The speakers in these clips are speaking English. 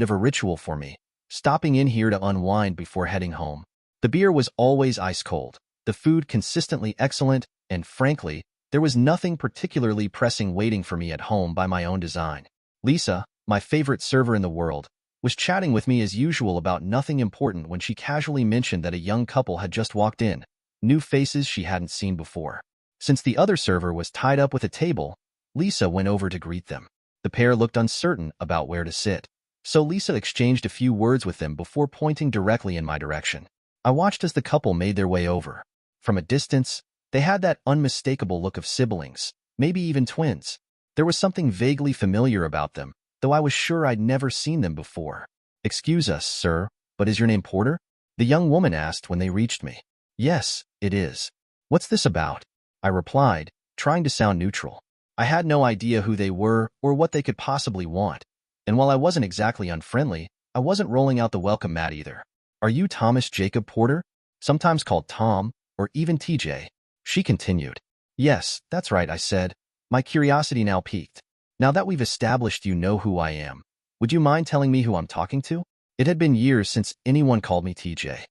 bit of a ritual for me, stopping in here to unwind before heading home. The beer was always ice cold, the food consistently excellent, and frankly, there was nothing particularly pressing waiting for me at home by my own design. Lisa, my favorite server in the world, was chatting with me as usual about nothing important when she casually mentioned that a young couple had just walked in, new faces she hadn't seen before. Since the other server was tied up with a table, Lisa went over to greet them. The pair looked uncertain about where to sit, so Lisa exchanged a few words with them before pointing directly in my direction. I watched as the couple made their way over. From a distance, they had that unmistakable look of siblings, maybe even twins. There was something vaguely familiar about them, though I was sure I'd never seen them before. "Excuse us, sir, but is your name Porter?" the young woman asked when they reached me. "Yes, it is." "What's this about?" I replied, trying to sound neutral. I had no idea who they were or what they could possibly want, and while I wasn't exactly unfriendly, I wasn't rolling out the welcome mat either. "Are you Thomas Jacob Porter, sometimes called Tom, or even TJ?" she continued. "Yes, that's right," I said, my curiosity now piqued. "Now that we've established you know who I am, would you mind telling me who I'm talking to?" It had been years since anyone called me TJ.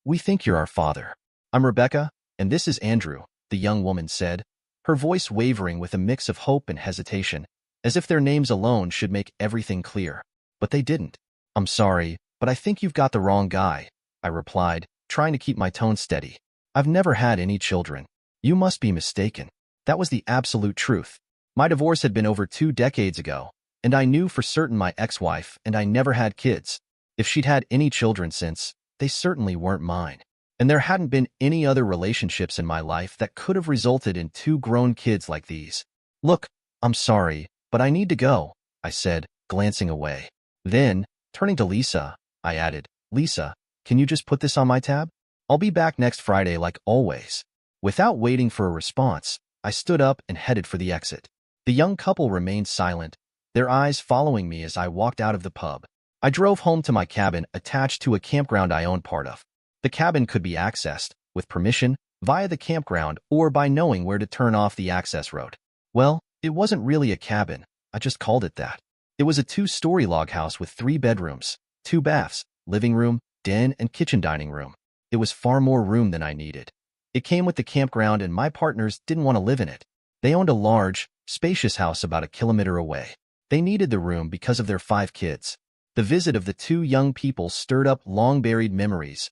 We think you're our father. "I'm Rebecca, and this is Andrew," the young woman said, her voice wavering with a mix of hope and hesitation, as if their names alone should make everything clear. But they didn't. "I'm sorry, but I think you've got the wrong guy," I replied, trying to keep my tone steady. "I've never had any children." "You must be mistaken." That was the absolute truth. My divorce had been over 2 decades ago, and I knew for certain my ex-wife and I never had kids. If she'd had any children since, they certainly weren't mine. And there hadn't been any other relationships in my life that could have resulted in 2 grown kids like these. "Look, I'm sorry, but I need to go," I said, glancing away. Then, turning to Lisa, I added, "Lisa, can you just put this on my tab? I'll be back next Friday like always." Without waiting for a response, I stood up and headed for the exit. The young couple remained silent, their eyes following me as I walked out of the pub. I drove home to my cabin attached to a campground I owned part of. The cabin could be accessed, with permission, via the campground or by knowing where to turn off the access road. Well, it wasn't really a cabin, I just called it that. It was a 2-story log house with 3 bedrooms, 2 baths, living room, den, and kitchen dining room. It was far more room than I needed. It came with the campground and my partners didn't want to live in it. They owned a large, spacious house about a kilometer away. They needed the room because of their 5 kids. The visit of the 2 young people stirred up long-buried memories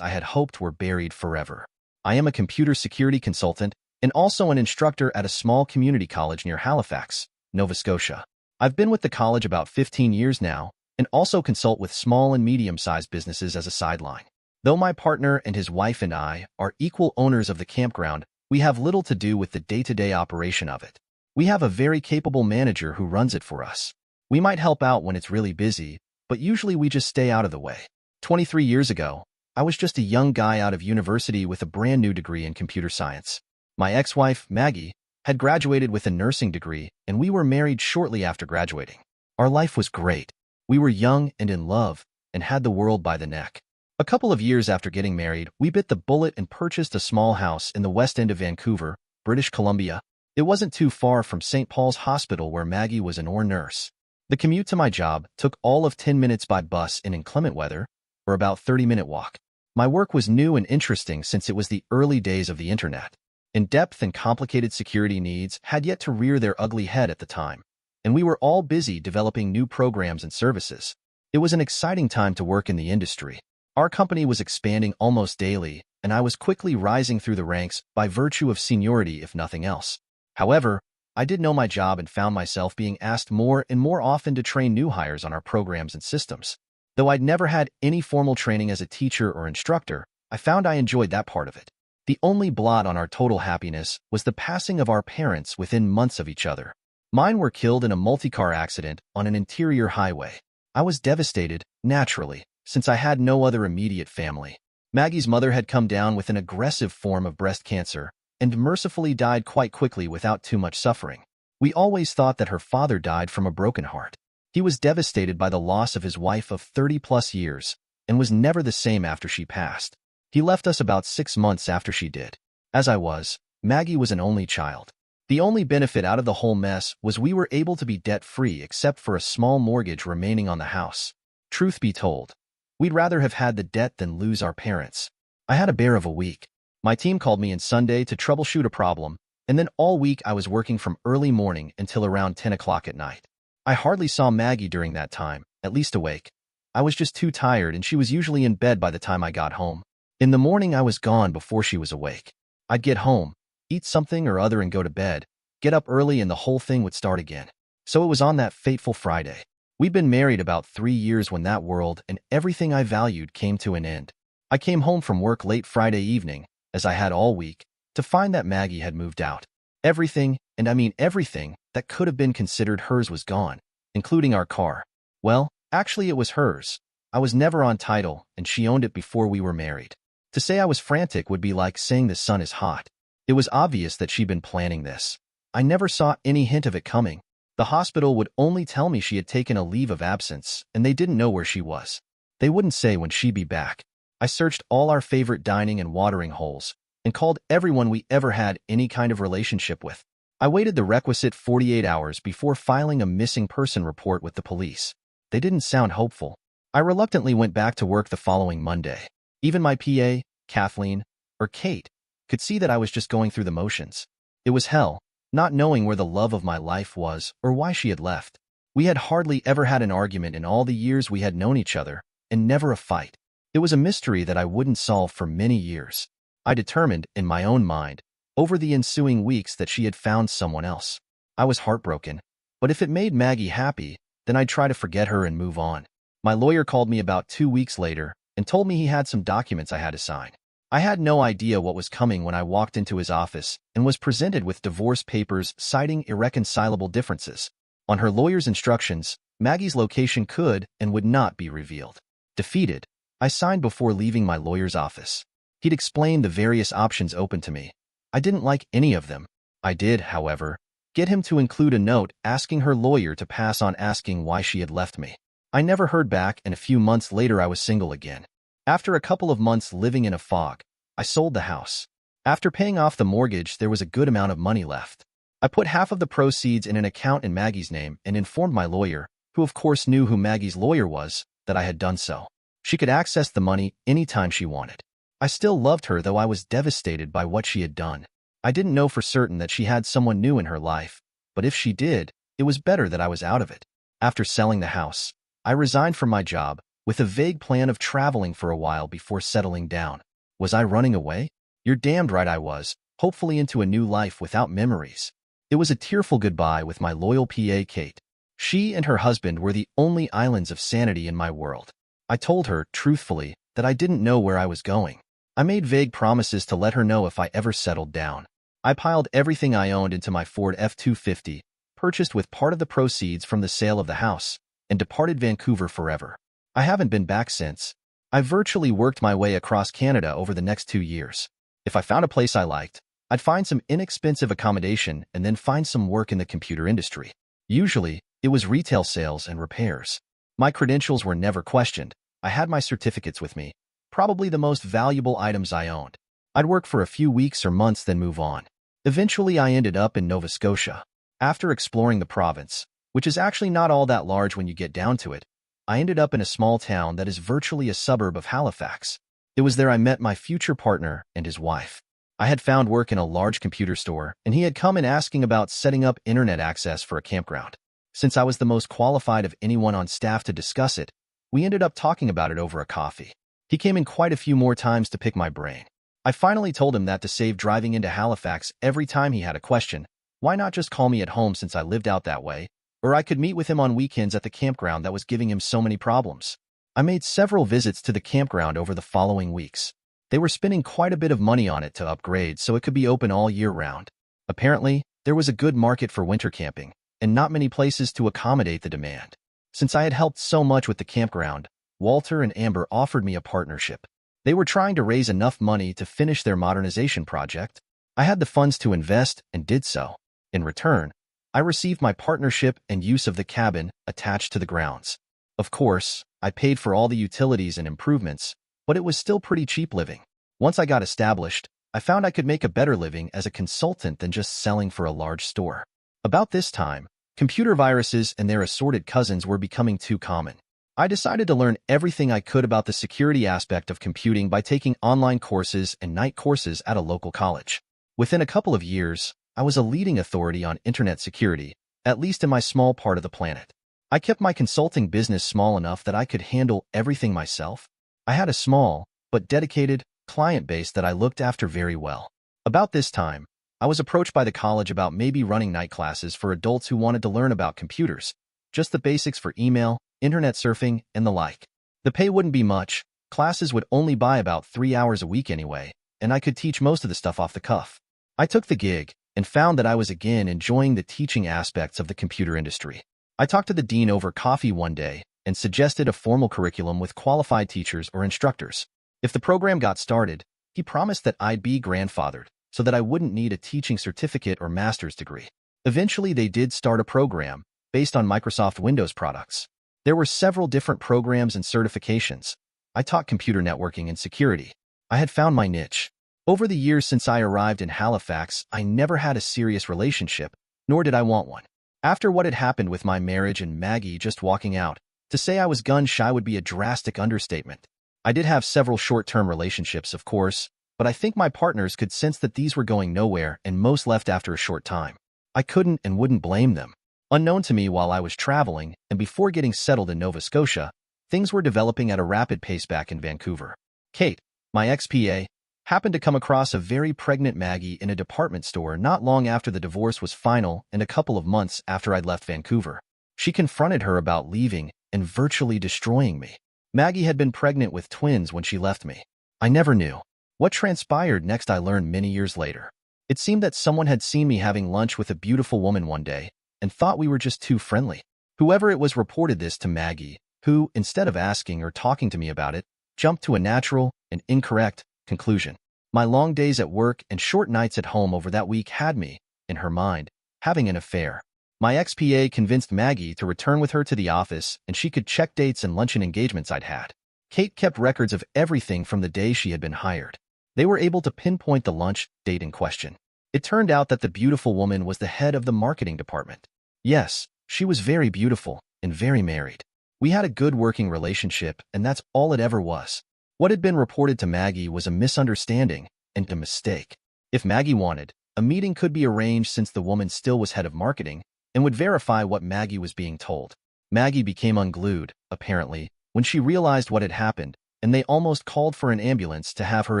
I had hoped were buried forever. I am a computer security consultant and also an instructor at a small community college near Halifax, Nova Scotia. I've been with the college about 15 years now and also consult with small and medium-sized businesses as a sideline. Though my partner and his wife and I are equal owners of the campground, we have little to do with the day-to-day operation of it. We have a very capable manager who runs it for us. We might help out when it's really busy, but usually we just stay out of the way. 23 years ago, I was just a young guy out of university with a brand new degree in computer science. My ex-wife, Maggie, had graduated with a nursing degree, and we were married shortly after graduating. Our life was great. We were young and in love, and had the world by the neck. A couple of years after getting married, we bit the bullet and purchased a small house in the West End of Vancouver, British Columbia. It wasn't too far from St. Paul's Hospital where Maggie was an OR nurse. The commute to my job took all of 10 minutes by bus in inclement weather, or about 30-minute walk. My work was new and interesting since it was the early days of the internet. In-depth and complicated security needs had yet to rear their ugly head at the time, and we were all busy developing new programs and services. It was an exciting time to work in the industry. Our company was expanding almost daily, and I was quickly rising through the ranks by virtue of seniority if nothing else. However, I did know my job and found myself being asked more and more often to train new hires on our programs and systems. Though I'd never had any formal training as a teacher or instructor, I found I enjoyed that part of it. The only blot on our total happiness was the passing of our parents within months of each other. Mine were killed in a multi-car accident on an interior highway. I was devastated, naturally, since I had no other immediate family. Maggie's mother had come down with an aggressive form of breast cancer and mercifully died quite quickly without too much suffering. We always thought that her father died from a broken heart. He was devastated by the loss of his wife of 30-plus years and was never the same after she passed. He left us about 6 months after she did. As I was, Maggie was an only child. The only benefit out of the whole mess was we were able to be debt-free except for a small mortgage remaining on the house. Truth be told, we'd rather have had the debt than lose our parents. I had a bear of a week. My team called me on Sunday to troubleshoot a problem, and then all week I was working from early morning until around 10 o'clock at night. I hardly saw Maggie during that time, at least awake. I was just too tired and she was usually in bed by the time I got home. In the morning I was gone before she was awake. I'd get home, eat something or other and go to bed, get up early and the whole thing would start again. So it was on that fateful Friday. We'd been married about 3 years when that world and everything I valued came to an end. I came home from work late Friday evening, as I had all week, to find that Maggie had moved out. Everything, and I mean everything, that could have been considered hers was gone, including our car. Well, actually it was hers. I was never on title, and she owned it before we were married. To say I was frantic would be like saying the sun is hot. It was obvious that she'd been planning this. I never saw any hint of it coming. The hospital would only tell me she had taken a leave of absence, and they didn't know where she was. They wouldn't say when she'd be back. I searched all our favorite dining and watering holes, and called everyone we ever had any kind of relationship with. I waited the requisite 48 hours before filing a missing person report with the police. They didn't sound hopeful. I reluctantly went back to work the following Monday. Even my PA, Kathleen, or Kate, could see that I was just going through the motions. It was hell, not knowing where the love of my life was or why she had left. We had hardly ever had an argument in all the years we had known each other, and never a fight. It was a mystery that I wouldn't solve for many years. I determined, in my own mind, over the ensuing weeks that she had found someone else. I was heartbroken, but if it made Maggie happy, then I'd try to forget her and move on. My lawyer called me about 2 weeks later and told me he had some documents I had to sign. I had no idea what was coming when I walked into his office and was presented with divorce papers citing irreconcilable differences. On her lawyer's instructions, Maggie's location could and would not be revealed. Defeated, I signed before leaving my lawyer's office. He'd explained the various options open to me. I didn't like any of them. I did, however, get him to include a note asking her lawyer to pass on asking why she had left me. I never heard back, and a few months later I was single again. After a couple of months living in a fog, I sold the house. After paying off the mortgage, there was a good amount of money left. I put half of the proceeds in an account in Maggie's name and informed my lawyer, who of course knew who Maggie's lawyer was, that I had done so. She could access the money anytime she wanted. I still loved her, though I was devastated by what she had done. I didn't know for certain that she had someone new in her life, but if she did, it was better that I was out of it. After selling the house, I resigned from my job, with a vague plan of traveling for a while before settling down. Was I running away? You're damned right I was, hopefully into a new life without memories. It was a tearful goodbye with my loyal PA Kate. She and her husband were the only islands of sanity in my world. I told her, truthfully, that I didn't know where I was going. I made vague promises to let her know if I ever settled down. I piled everything I owned into my Ford F-250, purchased with part of the proceeds from the sale of the house, and departed Vancouver forever. I haven't been back since. I virtually worked my way across Canada over the next 2 years. If I found a place I liked, I'd find some inexpensive accommodation and then find some work in the computer industry. Usually, it was retail sales and repairs. My credentials were never questioned. I had my certificates with me, probably the most valuable items I owned. I'd work for a few weeks or months, then move on. Eventually, I ended up in Nova Scotia. After exploring the province, which is actually not all that large when you get down to it, I ended up in a small town that is virtually a suburb of Halifax. It was there I met my future partner and his wife. I had found work in a large computer store, and he had come in asking about setting up internet access for a campground. Since I was the most qualified of anyone on staff to discuss it, we ended up talking about it over a coffee. He came in quite a few more times to pick my brain. I finally told him that to save driving into Halifax every time he had a question, why not just call me at home since I lived out that way, or I could meet with him on weekends at the campground that was giving him so many problems. I made several visits to the campground over the following weeks. They were spending quite a bit of money on it to upgrade so it could be open all year round. Apparently, there was a good market for winter camping, and not many places to accommodate the demand. Since I had helped so much with the campground, Walter and Amber offered me a partnership. They were trying to raise enough money to finish their modernization project. I had the funds to invest and did so. In return, I received my partnership and use of the cabin attached to the grounds. Of course, I paid for all the utilities and improvements, but it was still pretty cheap living. Once I got established, I found I could make a better living as a consultant than just selling for a large store. About this time, computer viruses and their assorted cousins were becoming too common. I decided to learn everything I could about the security aspect of computing by taking online courses and night courses at a local college. Within a couple of years, I was a leading authority on internet security, at least in my small part of the planet. I kept my consulting business small enough that I could handle everything myself. I had a small, but dedicated, client base that I looked after very well. About this time, I was approached by the college about maybe running night classes for adults who wanted to learn about computers, just the basics for email, internet surfing, and the like. The pay wouldn't be much, classes would only buy about 3 hours a week anyway, and I could teach most of the stuff off the cuff. I took the gig and found that I was again enjoying the teaching aspects of the computer industry. I talked to the dean over coffee one day and suggested a formal curriculum with qualified teachers or instructors. If the program got started, he promised that I'd be grandfathered so that I wouldn't need a teaching certificate or master's degree. Eventually, they did start a program based on Microsoft Windows products. There were several different programs and certifications. I taught computer networking and security. I had found my niche. Over the years since I arrived in Halifax, I never had a serious relationship, nor did I want one. After what had happened with my marriage and Maggie just walking out, to say I was gun-shy would be a drastic understatement. I did have several short-term relationships, of course, but I think my partners could sense that these were going nowhere and most left after a short time. I couldn't and wouldn't blame them. Unknown to me while I was traveling and before getting settled in Nova Scotia, things were developing at a rapid pace back in Vancouver. Kate, my ex-PA, happened to come across a very pregnant Maggie in a department store not long after the divorce was final and a couple of months after I'd left Vancouver. She confronted her about leaving and virtually destroying me. Maggie had been pregnant with twins when she left me. I never knew. What transpired next I learned many years later. It seemed that someone had seen me having lunch with a beautiful woman one day and thought we were just too friendly. Whoever it was reported this to Maggie, who, instead of asking or talking to me about it, jumped to a natural and incorrect conclusion. My long days at work and short nights at home over that week had me, in her mind, having an affair. My ex-PA convinced Maggie to return with her to the office and she could check dates and luncheon engagements I'd had. Kate kept records of everything from the day she had been hired. They were able to pinpoint the lunch date in question. It turned out that the beautiful woman was the head of the marketing department. Yes, she was very beautiful and very married. We had a good working relationship, and that's all it ever was. What had been reported to Maggie was a misunderstanding and a mistake. If Maggie wanted, a meeting could be arranged since the woman still was head of marketing and would verify what Maggie was being told. Maggie became unglued, apparently, when she realized what had happened, and they almost called for an ambulance to have her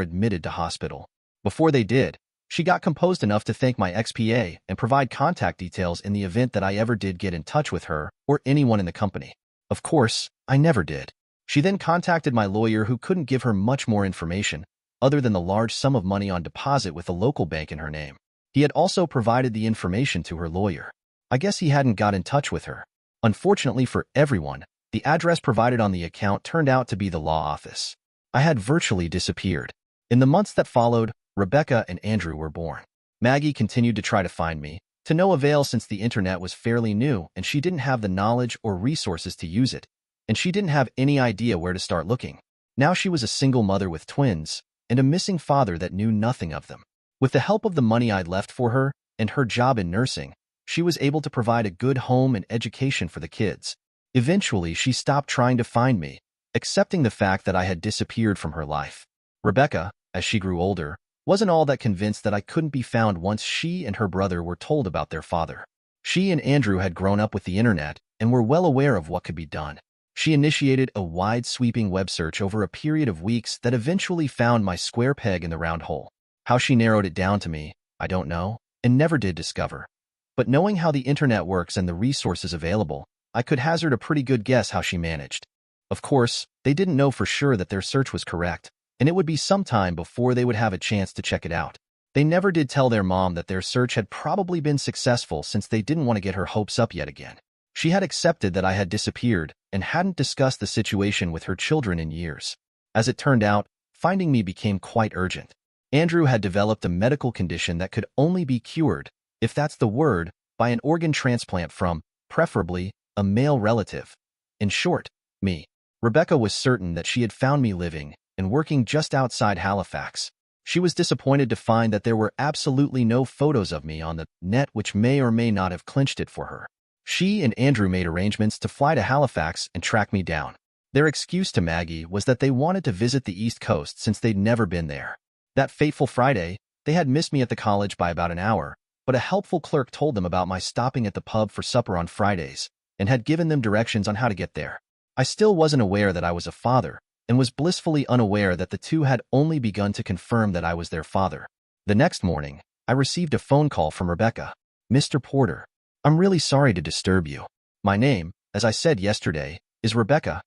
admitted to hospital. Before they did, she got composed enough to thank my ex-PA and provide contact details in the event that I ever did get in touch with her or anyone in the company. Of course, I never did. She then contacted my lawyer who couldn't give her much more information other than the large sum of money on deposit with a local bank in her name. He had also provided the information to her lawyer. I guess he hadn't got in touch with her. Unfortunately for everyone, the address provided on the account turned out to be the law office. I had virtually disappeared. In the months that followed, Rebecca and Andrew were born. Maggie continued to try to find me, to no avail since the internet was fairly new and she didn't have the knowledge or resources to use it, and she didn't have any idea where to start looking. Now she was a single mother with twins and a missing father that knew nothing of them. With the help of the money I'd left for her and her job in nursing, she was able to provide a good home and education for the kids. Eventually, she stopped trying to find me, accepting the fact that I had disappeared from her life. Rebecca, as she grew older, wasn't all that convinced that I couldn't be found once she and her brother were told about their father. She and Andrew had grown up with the internet and were well aware of what could be done. She initiated a wide-sweeping web search over a period of weeks that eventually found my square peg in the round hole. How she narrowed it down to me, I don't know, and never did discover. But knowing how the internet works and the resources available, I could hazard a pretty good guess how she managed. Of course, they didn't know for sure that their search was correct, and it would be some time before they would have a chance to check it out. They never did tell their mom that their search had probably been successful since they didn't want to get her hopes up yet again. She had accepted that I had disappeared and hadn't discussed the situation with her children in years. As it turned out, finding me became quite urgent. Andrew had developed a medical condition that could only be cured, if that's the word, by an organ transplant from, preferably, a male relative. In short, me. Rebecca was certain that she had found me living and working just outside Halifax. She was disappointed to find that there were absolutely no photos of me on the net, which may or may not have clinched it for her. She and Andrew made arrangements to fly to Halifax and track me down. Their excuse to Maggie was that they wanted to visit the East Coast since they'd never been there. That fateful Friday, they had missed me at the college by about an hour, but a helpful clerk told them about my stopping at the pub for supper on Fridays and had given them directions on how to get there. I still wasn't aware that I was a father and was blissfully unaware that the two had only begun to confirm that I was their father. The next morning, I received a phone call from Rebecca. "Mr. Porter, I'm really sorry to disturb you. My name, as I said yesterday, is Rebecca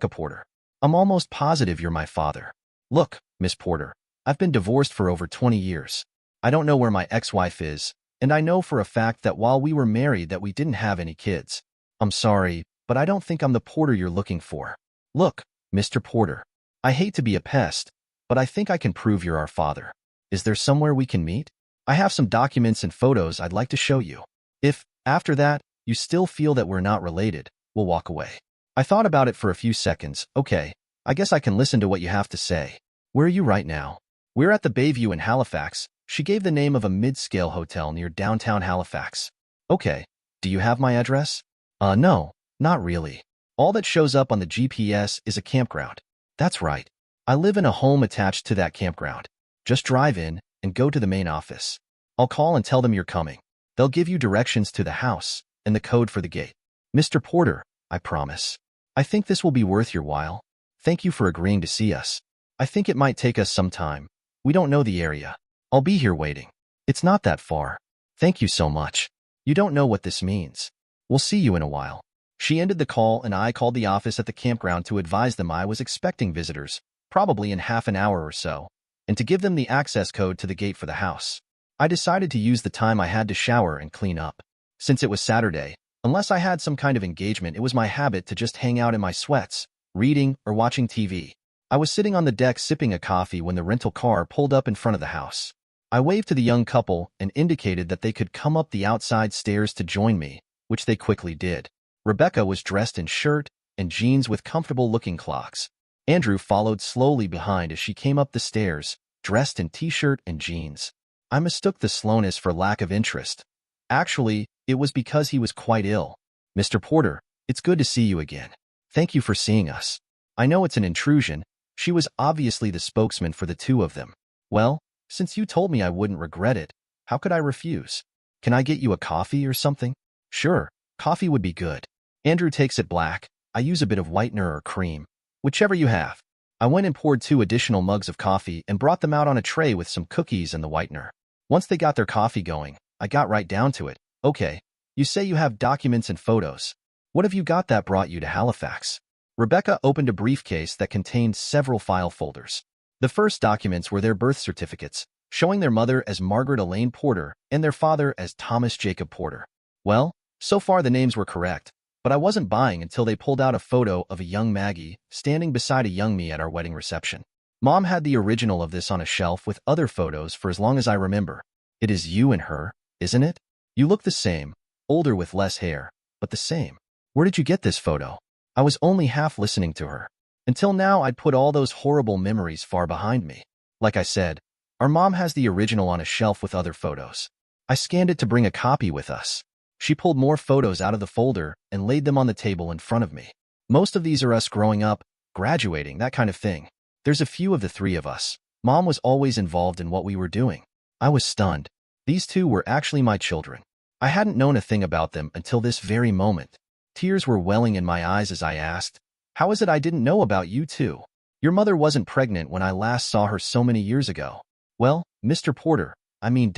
Porter. I'm almost positive you're my father. Look, Miss Porter, I've been divorced for over 20 years. I don't know where my ex-wife is, and I know for a fact that while we were married that we didn't have any kids. I'm sorry, but I don't think I'm the Porter you're looking for. Look, Mr. Porter, I hate to be a pest, but I think I can prove you're our father. Is there somewhere we can meet? I have some documents and photos I'd like to show you. If, after that, you still feel that we're not related, we'll walk away." I thought about it for a few seconds. Okay, I guess I can listen to what you have to say. "Where are you right now?" "We're at the Bayview in Halifax." She gave the name of a mid-scale hotel near downtown Halifax. "Okay, do you have my address?" No, not really. All that shows up on the GPS is a campground." "That's right. I live in a home attached to that campground. Just drive in and go to the main office. I'll call and tell them you're coming. They'll give you directions to the house and the code for the gate." "Mr. Porter, I promise. I think this will be worth your while. Thank you for agreeing to see us. I think it might take us some time. We don't know the area. I'll be here waiting. It's not that far. Thank you so much. You don't know what this means. We'll see you in a while." She ended the call and I called the office at the campground to advise them I was expecting visitors, probably in half an hour or so, and to give them the access code to the gate for the house. I decided to use the time I had to shower and clean up. Since it was Saturday, unless I had some kind of engagement, it was my habit to just hang out in my sweats, reading or watching TV. I was sitting on the deck sipping a coffee when the rental car pulled up in front of the house. I waved to the young couple and indicated that they could come up the outside stairs to join me, which they quickly did. Rebecca was dressed in shirt and jeans with comfortable-looking clogs. Andrew followed slowly behind as she came up the stairs, dressed in t-shirt and jeans. I mistook the slowness for lack of interest. Actually, it was because he was quite ill. "Mr. Porter, it's good to see you again. Thank you for seeing us. I know it's an intrusion." She was obviously the spokesman for the two of them. "Well, since you told me I wouldn't regret it, how could I refuse? Can I get you a coffee or something?" "Sure, coffee would be good." Andrew takes it black. I use a bit of whitener or cream, whichever you have. I went and poured 2 additional mugs of coffee and brought them out on a tray with some cookies and the whitener. Once they got their coffee going, I got right down to it. "Okay, you say you have documents and photos. What have you got that brought you to Halifax?" Rebecca opened a briefcase that contained several file folders. The first documents were their birth certificates, showing their mother as Margaret Elaine Porter and their father as Thomas Jacob Porter. Well, so far the names were correct, but I wasn't buying until they pulled out a photo of a young Maggie standing beside a young me at our wedding reception. Mom had the original of this on a shelf with other photos for as long as I remember. "It is you and her, isn't it? You look the same, older with less hair, but the same. Where did you get this photo?" I was only half listening to her. Until now, I'd put all those horrible memories far behind me. Like I said, our mom has the original on a shelf with other photos. I scanned it to bring a copy with us. She pulled more photos out of the folder and laid them on the table in front of me. Most of these are us growing up, graduating, that kind of thing. There's a few of the 3 of us. Mom was always involved in what we were doing. I was stunned. These 2 were actually my children. I hadn't known a thing about them until this very moment. Tears were welling in my eyes as I asked, "How is it I didn't know about you 2? Your mother wasn't pregnant when I last saw her so many years ago." "Well, Mr. Porter, I mean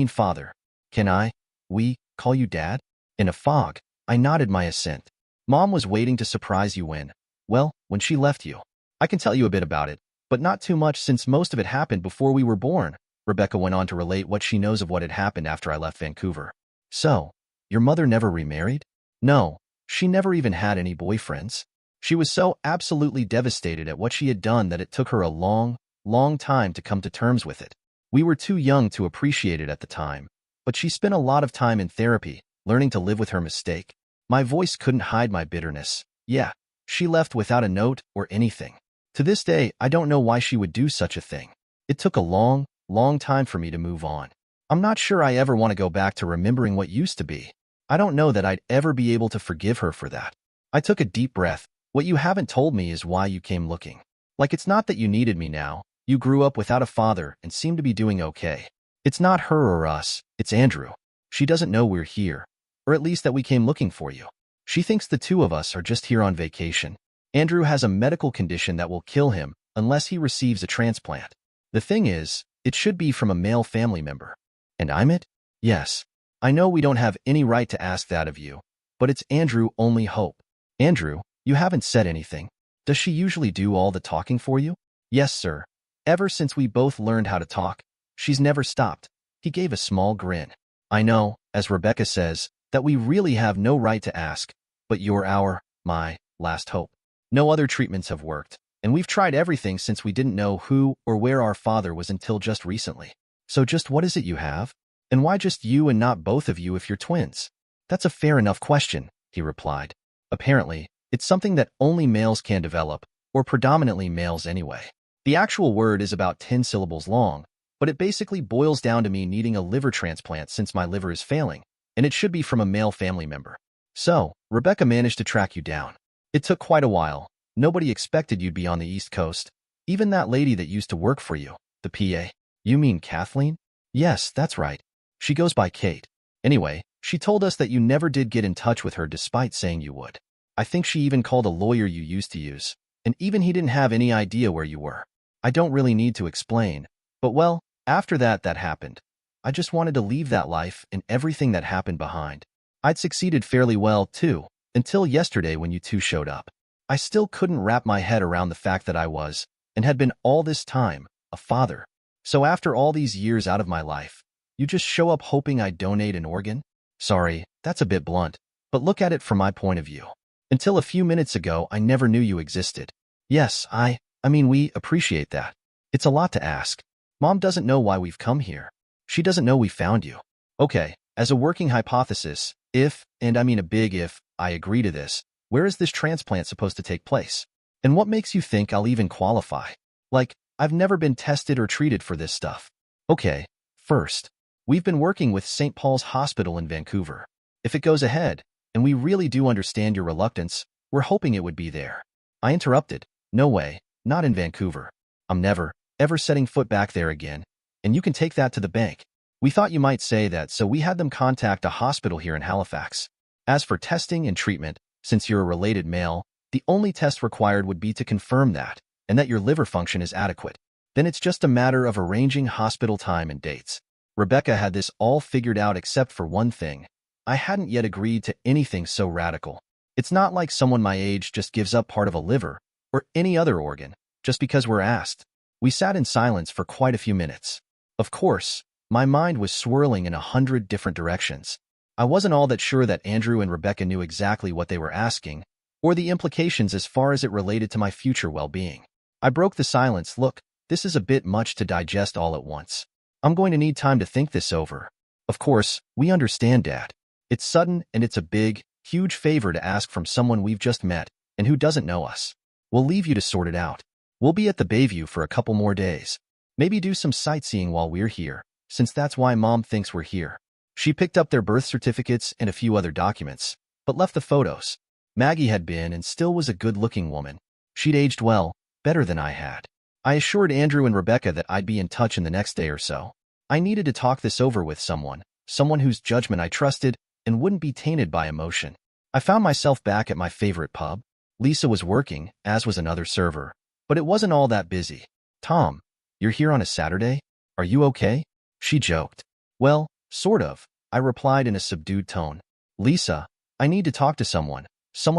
father. Can we call you Dad?" In a fog, I nodded my assent. "Mom was waiting to surprise you when she left you. I can tell you a bit about it, but not too much since most of it happened before we were born." Rebecca went on to relate what she knows of what had happened after I left Vancouver. "So, your mother never remarried?" "No, she never even had any boyfriends. She was so absolutely devastated at what she had done that it took her a long, long time to come to terms with it. We were too young to appreciate it at the time, but she spent a lot of time in therapy, learning to live with her mistake." My voice couldn't hide my bitterness. "Yeah, she left without a note or anything. To this day, I don't know why she would do such a thing. It took a long, long time for me to move on. I'm not sure I ever want to go back to remembering what used to be. I don't know that I'd ever be able to forgive her for that. I took a deep breath. What you haven't told me is why you came looking. Like it's not that you needed me now. You grew up without a father and seem to be doing okay. It's not her or us, it's Andrew. She doesn't know we're here, or at least that we came looking for you. She thinks the two of us are just here on vacation. Andrew has a medical condition that will kill him unless he receives a transplant. The thing is, it should be from a male family member. And I'm it? Yes. I know we don't have any right to ask that of you, but it's Andrew's only hope. Andrew, you haven't said anything. Does she usually do all the talking for you? Yes, sir. Ever since we both learned how to talk, she's never stopped. He gave a small grin. I know, as Rebecca says, that we really have no right to ask, but you're my last hope. No other treatments have worked, and we've tried everything since we didn't know who or where our father was until just recently. So just what is it you have? And why just you and not both of you if you're twins? That's a fair enough question, he replied. Apparently, it's something that only males can develop, or predominantly males anyway. The actual word is about 10 syllables long, but it basically boils down to me needing a liver transplant since my liver is failing, and it should be from a male family member. So, Rebecca managed to track you down. It took quite a while. Nobody expected you'd be on the East Coast. Even that lady that used to work for you, the PA. You mean Kathleen? Yes, that's right. She goes by Kate. Anyway, she told us that you never did get in touch with her despite saying you would. I think she even called a lawyer you used to use, and even he didn't have any idea where you were. I don't really need to explain, but well, after that happened. I just wanted to leave that life and everything that happened behind. I'd succeeded fairly well, too, until yesterday when you two showed up. I still couldn't wrap my head around the fact that I was, and had been all this time, a father. So after all these years out of my life, you just show up hoping I'd donate an organ? Sorry, that's a bit blunt, but look at it from my point of view. Until a few minutes ago, I never knew you existed. Yes, I mean, we appreciate that. It's a lot to ask. Mom doesn't know why we've come here. She doesn't know we found you. Okay, as a working hypothesis, if, and I mean a big if, I agree to this, where is this transplant supposed to take place? And what makes you think I'll even qualify? Like, I've never been tested or treated for this stuff. Okay, first, we've been working with St. Paul's Hospital in Vancouver. If it goes ahead, and we really do understand your reluctance, we're hoping it would be there. I interrupted. No way, not in Vancouver. I'm never, ever setting foot back there again, and you can take that to the bank. We thought you might say that, so we had them contact a hospital here in Halifax. As for testing and treatment, since you're a related male, the only test required would be to confirm that, and that your liver function is adequate. Then it's just a matter of arranging hospital time and dates. Rebecca had this all figured out except for one thing. I hadn't yet agreed to anything so radical. It's not like someone my age just gives up part of a liver, or any other organ, just because we're asked. We sat in silence for quite a few minutes. Of course, my mind was swirling in 100 different directions. I wasn't all that sure that Andrew and Rebecca knew exactly what they were asking, or the implications as far as it related to my future well-being. I broke the silence. Look, this is a bit much to digest all at once. I'm going to need time to think this over. Of course, we understand, Dad. It's sudden and it's a big, huge favor to ask from someone we've just met and who doesn't know us. We'll leave you to sort it out. We'll be at the Bayview for a couple more days. Maybe do some sightseeing while we're here, since that's why Mom thinks we're here. She picked up their birth certificates and a few other documents, but left the photos. Maggie had been and still was a good-looking woman. She'd aged well, better than I had. I assured Andrew and Rebecca that I'd be in touch in the next day or so. I needed to talk this over with someone whose judgment I trusted and wouldn't be tainted by emotion. I found myself back at my favorite pub. Lisa was working, as was another server, but it wasn't all that busy. Tom, you're here on a Saturday? Are you okay? She joked. Well, sort of, I replied in a subdued tone. Lisa, I need to talk to someone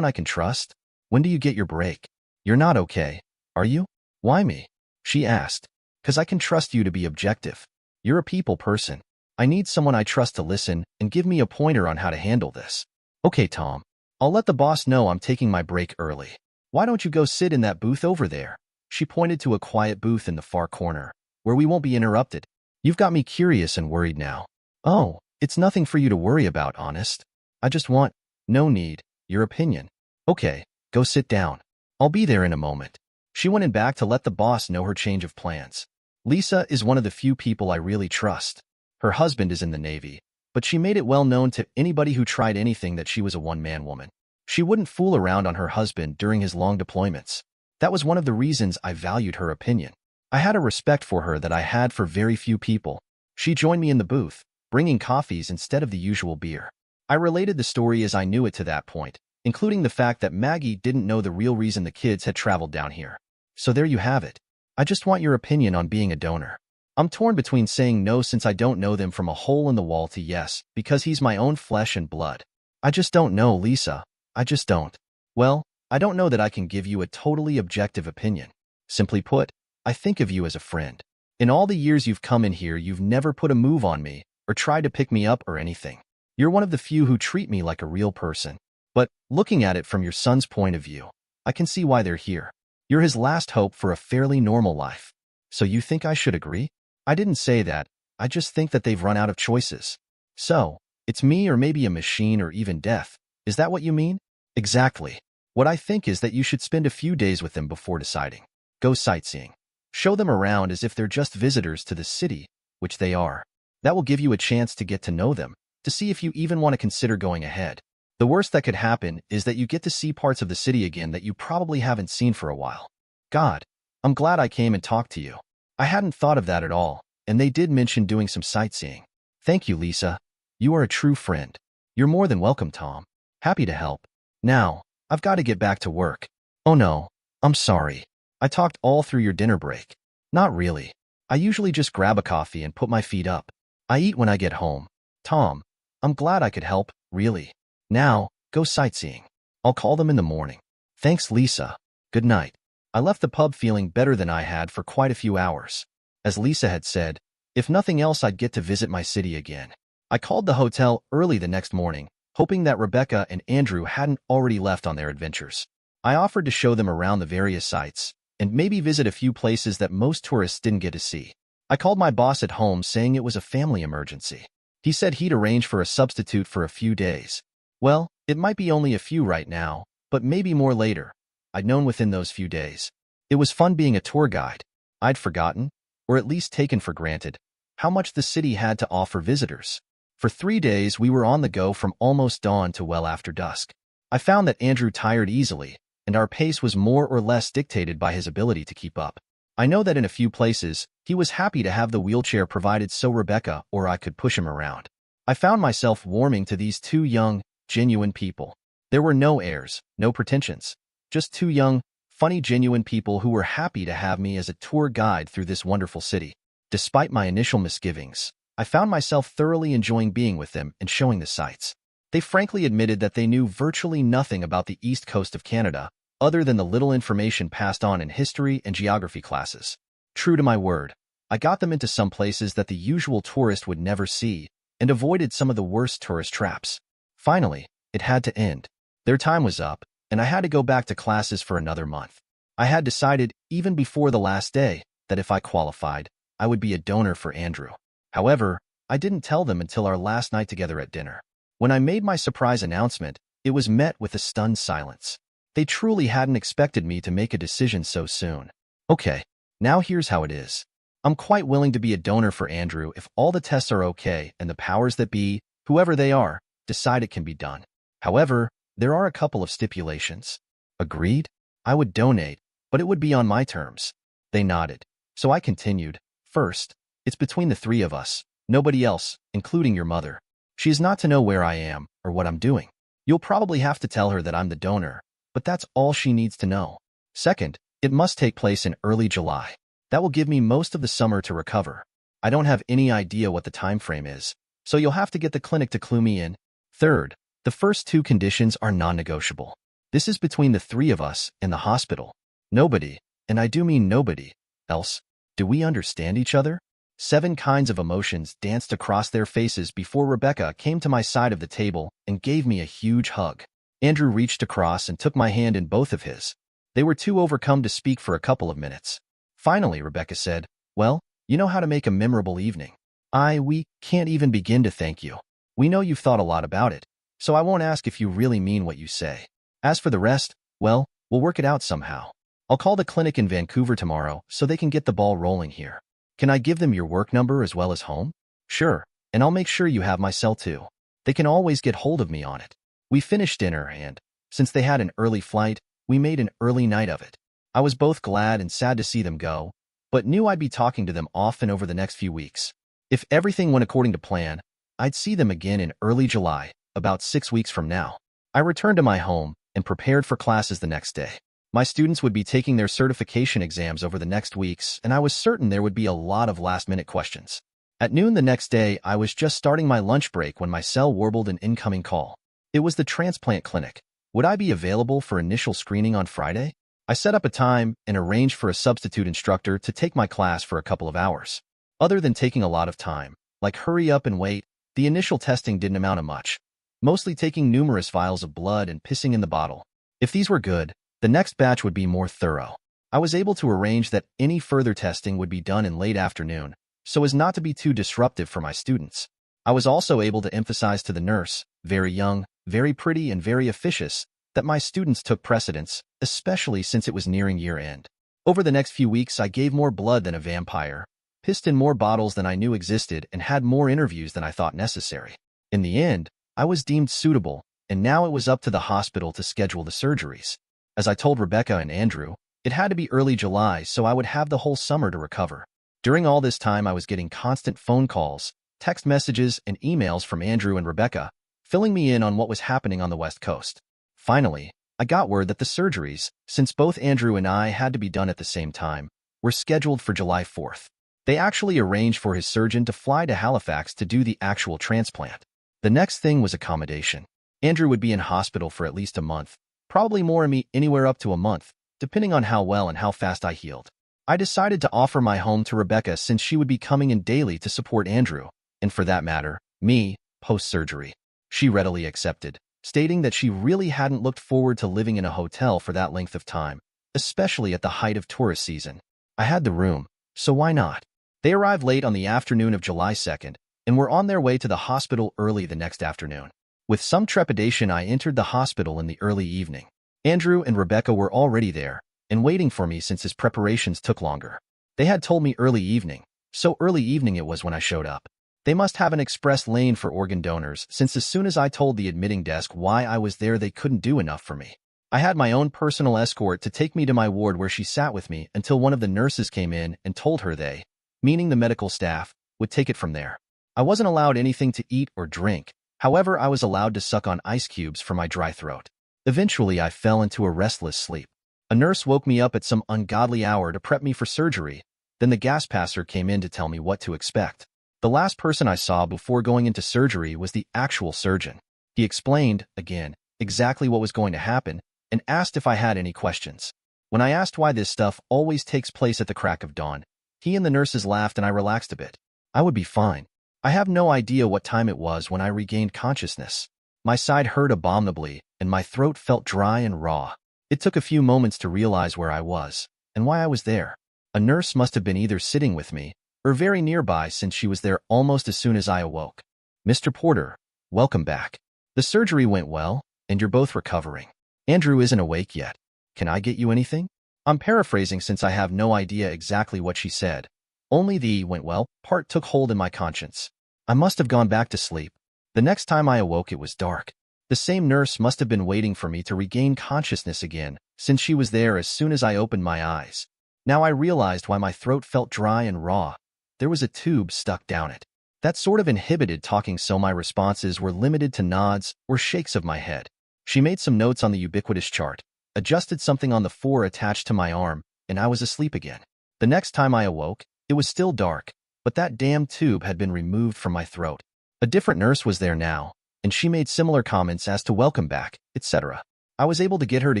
I can trust. When do you get your break? You're not okay, are you? Why me? She asked. 'Cause I can trust you to be objective. You're a people person. I need someone I trust to listen and give me a pointer on how to handle this. Okay, Tom. I'll let the boss know I'm taking my break early. Why don't you go sit in that booth over there? She pointed to a quiet booth in the far corner, where we won't be interrupted. You've got me curious and worried now. Oh, it's nothing for you to worry about, honest. I just want, no need, your opinion. Okay, go sit down. I'll be there in a moment. She went in back to let the boss know her change of plans. Lisa is one of the few people I really trust. Her husband is in the Navy, but she made it well known to anybody who tried anything that she was a one-man woman. She wouldn't fool around on her husband during his long deployments. That was one of the reasons I valued her opinion. I had a respect for her that I had for very few people. She joined me in the booth, bringing coffees instead of the usual beer. I related the story as I knew it to that point, including the fact that Maggie didn't know the real reason the kids had traveled down here. So there you have it. I just want your opinion on being a donor. I'm torn between saying no since I don't know them from a hole in the wall to yes, because he's my own flesh and blood. I just don't know, Lisa. I just don't. Well, I don't know that I can give you a totally objective opinion. Simply put, I think of you as a friend. In all the years you've come in here, you've never put a move on me or tried to pick me up or anything. You're one of the few who treat me like a real person. But looking at it from your son's point of view, I can see why they're here. You're his last hope for a fairly normal life. So you think I should agree? I didn't say that. I just think that they've run out of choices. So, it's me or maybe a machine or even death. Is that what you mean? Exactly. What I think is that you should spend a few days with them before deciding. Go sightseeing. Show them around as if they're just visitors to the city, which they are. That will give you a chance to get to know them, to see if you even want to consider going ahead. The worst that could happen is that you get to see parts of the city again that you probably haven't seen for a while. God, I'm glad I came and talked to you. I hadn't thought of that at all, and they did mention doing some sightseeing. Thank you, Lisa. You are a true friend. You're more than welcome, Tom. Happy to help. Now, I've got to get back to work. Oh no, I'm sorry. I talked all through your dinner break. Not really. I usually just grab a coffee and put my feet up. I eat when I get home. Tom, I'm glad I could help, really. Now, go sightseeing. I'll call them in the morning. Thanks, Lisa. Good night. I left the pub feeling better than I had for quite a few hours. As Lisa had said, if nothing else, I'd get to visit my city again. I called the hotel early the next morning, hoping that Rebecca and Andrew hadn't already left on their adventures. I offered to show them around the various sites and maybe visit a few places that most tourists didn't get to see. I called my boss at home saying it was a family emergency. He said he'd arrange for a substitute for a few days. Well, it might be only a few right now, but maybe more later. I'd known within those few days. It was fun being a tour guide. I'd forgotten, or at least taken for granted, how much the city had to offer visitors. For 3 days, we were on the go from almost dawn to well after dusk. I found that Andrew tired easily, and our pace was more or less dictated by his ability to keep up. I know that in a few places, he was happy to have the wheelchair provided so Rebecca or I could push him around. I found myself warming to these two young, genuine people. There were no airs, no pretensions. Just two young, funny, genuine people who were happy to have me as a tour guide through this wonderful city. Despite my initial misgivings, I found myself thoroughly enjoying being with them and showing the sights. They frankly admitted that they knew virtually nothing about the east coast of Canada, other than the little information passed on in history and geography classes. True to my word, I got them into some places that the usual tourist would never see and avoided some of the worst tourist traps. Finally, it had to end. Their time was up, and I had to go back to classes for another month. I had decided, even before the last day, that if I qualified, I would be a donor for Andrew. However, I didn't tell them until our last night together at dinner. When I made my surprise announcement, it was met with a stunned silence. They truly hadn't expected me to make a decision so soon. Okay, now here's how it is. I'm quite willing to be a donor for Andrew if all the tests are okay and the powers that be, whoever they are, decide it can be done. However, there are a couple of stipulations. Agreed? I would donate, but it would be on my terms. They nodded. So I continued. First, it's between the three of us, nobody else, including your mother. She is not to know where I am or what I'm doing. You'll probably have to tell her that I'm the donor, but that's all she needs to know. Second, it must take place in early July. That will give me most of the summer to recover. I don't have any idea what the time frame is, so you'll have to get the clinic to clue me in. Third, the first two conditions are non-negotiable. This is between the three of us and the hospital. Nobody, and I do mean nobody, else. Do we understand each other? 7 kinds of emotions danced across their faces before Rebecca came to my side of the table and gave me a huge hug. Andrew reached across and took my hand in both of his. They were too overcome to speak for a couple of minutes. Finally, Rebecca said, "Well, you know how to make a memorable evening. We can't even begin to thank you. We know you've thought a lot about it, so I won't ask if you really mean what you say. As for the rest, well, we'll work it out somehow. I'll call the clinic in Vancouver tomorrow so they can get the ball rolling here. Can I give them your work number as well as home? Sure, and I'll make sure you have my cell too. They can always get hold of me on it. We finished dinner and, since they had an early flight, we made an early night of it. I was both glad and sad to see them go, but knew I'd be talking to them often over the next few weeks. If everything went according to plan, I'd see them again in early July, about 6 weeks from now. I returned to my home and prepared for classes the next day. My students would be taking their certification exams over the next weeks, and I was certain there would be a lot of last-minute questions. At noon the next day, I was just starting my lunch break when my cell warbled an incoming call. It was the transplant clinic. Would I be available for initial screening on Friday? I set up a time and arranged for a substitute instructor to take my class for a couple of hours. Other than taking a lot of time, like hurry up and wait, the initial testing didn't amount to much, mostly taking numerous vials of blood and pissing in the bottle. If these were good, the next batch would be more thorough. I was able to arrange that any further testing would be done in late afternoon, so as not to be too disruptive for my students. I was also able to emphasize to the nurse, very young, very pretty, and very officious, that my students took precedence, especially since it was nearing year-end. Over the next few weeks, I gave more blood than a vampire, pissed in more bottles than I knew existed, and had more interviews than I thought necessary. In the end, I was deemed suitable, and now it was up to the hospital to schedule the surgeries. As I told Rebecca and Andrew, it had to be early July so I would have the whole summer to recover. During all this time, I was getting constant phone calls, text messages, and emails from Andrew and Rebecca, filling me in on what was happening on the West Coast. Finally, I got word that the surgeries, since both Andrew and I had to be done at the same time, were scheduled for July 4th. They actually arranged for his surgeon to fly to Halifax to do the actual transplant. The next thing was accommodation. Andrew would be in hospital for at least a month, probably more, and me anywhere up to a month, depending on how well and how fast I healed. I decided to offer my home to Rebecca since she would be coming in daily to support Andrew, and for that matter, me, post-surgery. She readily accepted, stating that she really hadn't looked forward to living in a hotel for that length of time, especially at the height of tourist season. I had the room, so why not? They arrived late on the afternoon of July 2nd and were on their way to the hospital early the next afternoon. With some trepidation, I entered the hospital in the early evening. Andrew and Rebecca were already there and waiting for me since his preparations took longer. They had told me early evening, so early evening it was when I showed up. They must have an express lane for organ donors, since as soon as I told the admitting desk why I was there, they couldn't do enough for me. I had my own personal escort to take me to my ward, where she sat with me until one of the nurses came in and told her they, meaning the medical staff, would take it from there. I wasn't allowed anything to eat or drink. However, I was allowed to suck on ice cubes for my dry throat. Eventually, I fell into a restless sleep. A nurse woke me up at some ungodly hour to prep me for surgery. Then the gas passer came in to tell me what to expect. The last person I saw before going into surgery was the actual surgeon. He explained, again, exactly what was going to happen and asked if I had any questions. When I asked why this stuff always takes place at the crack of dawn, he and the nurses laughed and I relaxed a bit. I would be fine. I have no idea what time it was when I regained consciousness. My side hurt abominably and my throat felt dry and raw. It took a few moments to realize where I was and why I was there. A nurse must have been either sitting with me or very nearby, since she was there almost as soon as I awoke. "Mr. Porter, welcome back. The surgery went well, and you're both recovering. Andrew isn't awake yet. Can I get you anything?" I'm paraphrasing since I have no idea exactly what she said. Only the "went well" part took hold in my conscience. I must have gone back to sleep. The next time I awoke, it was dark. The same nurse must have been waiting for me to regain consciousness again, since she was there as soon as I opened my eyes. Now I realized why my throat felt dry and raw. There was a tube stuck down it. That sort of inhibited talking, so my responses were limited to nods or shakes of my head. She made some notes on the ubiquitous chart, adjusted something on the 4 attached to my arm, and I was asleep again. The next time I awoke, it was still dark, but that damn tube had been removed from my throat. A different nurse was there now, and she made similar comments as to welcome back, etc. I was able to get her to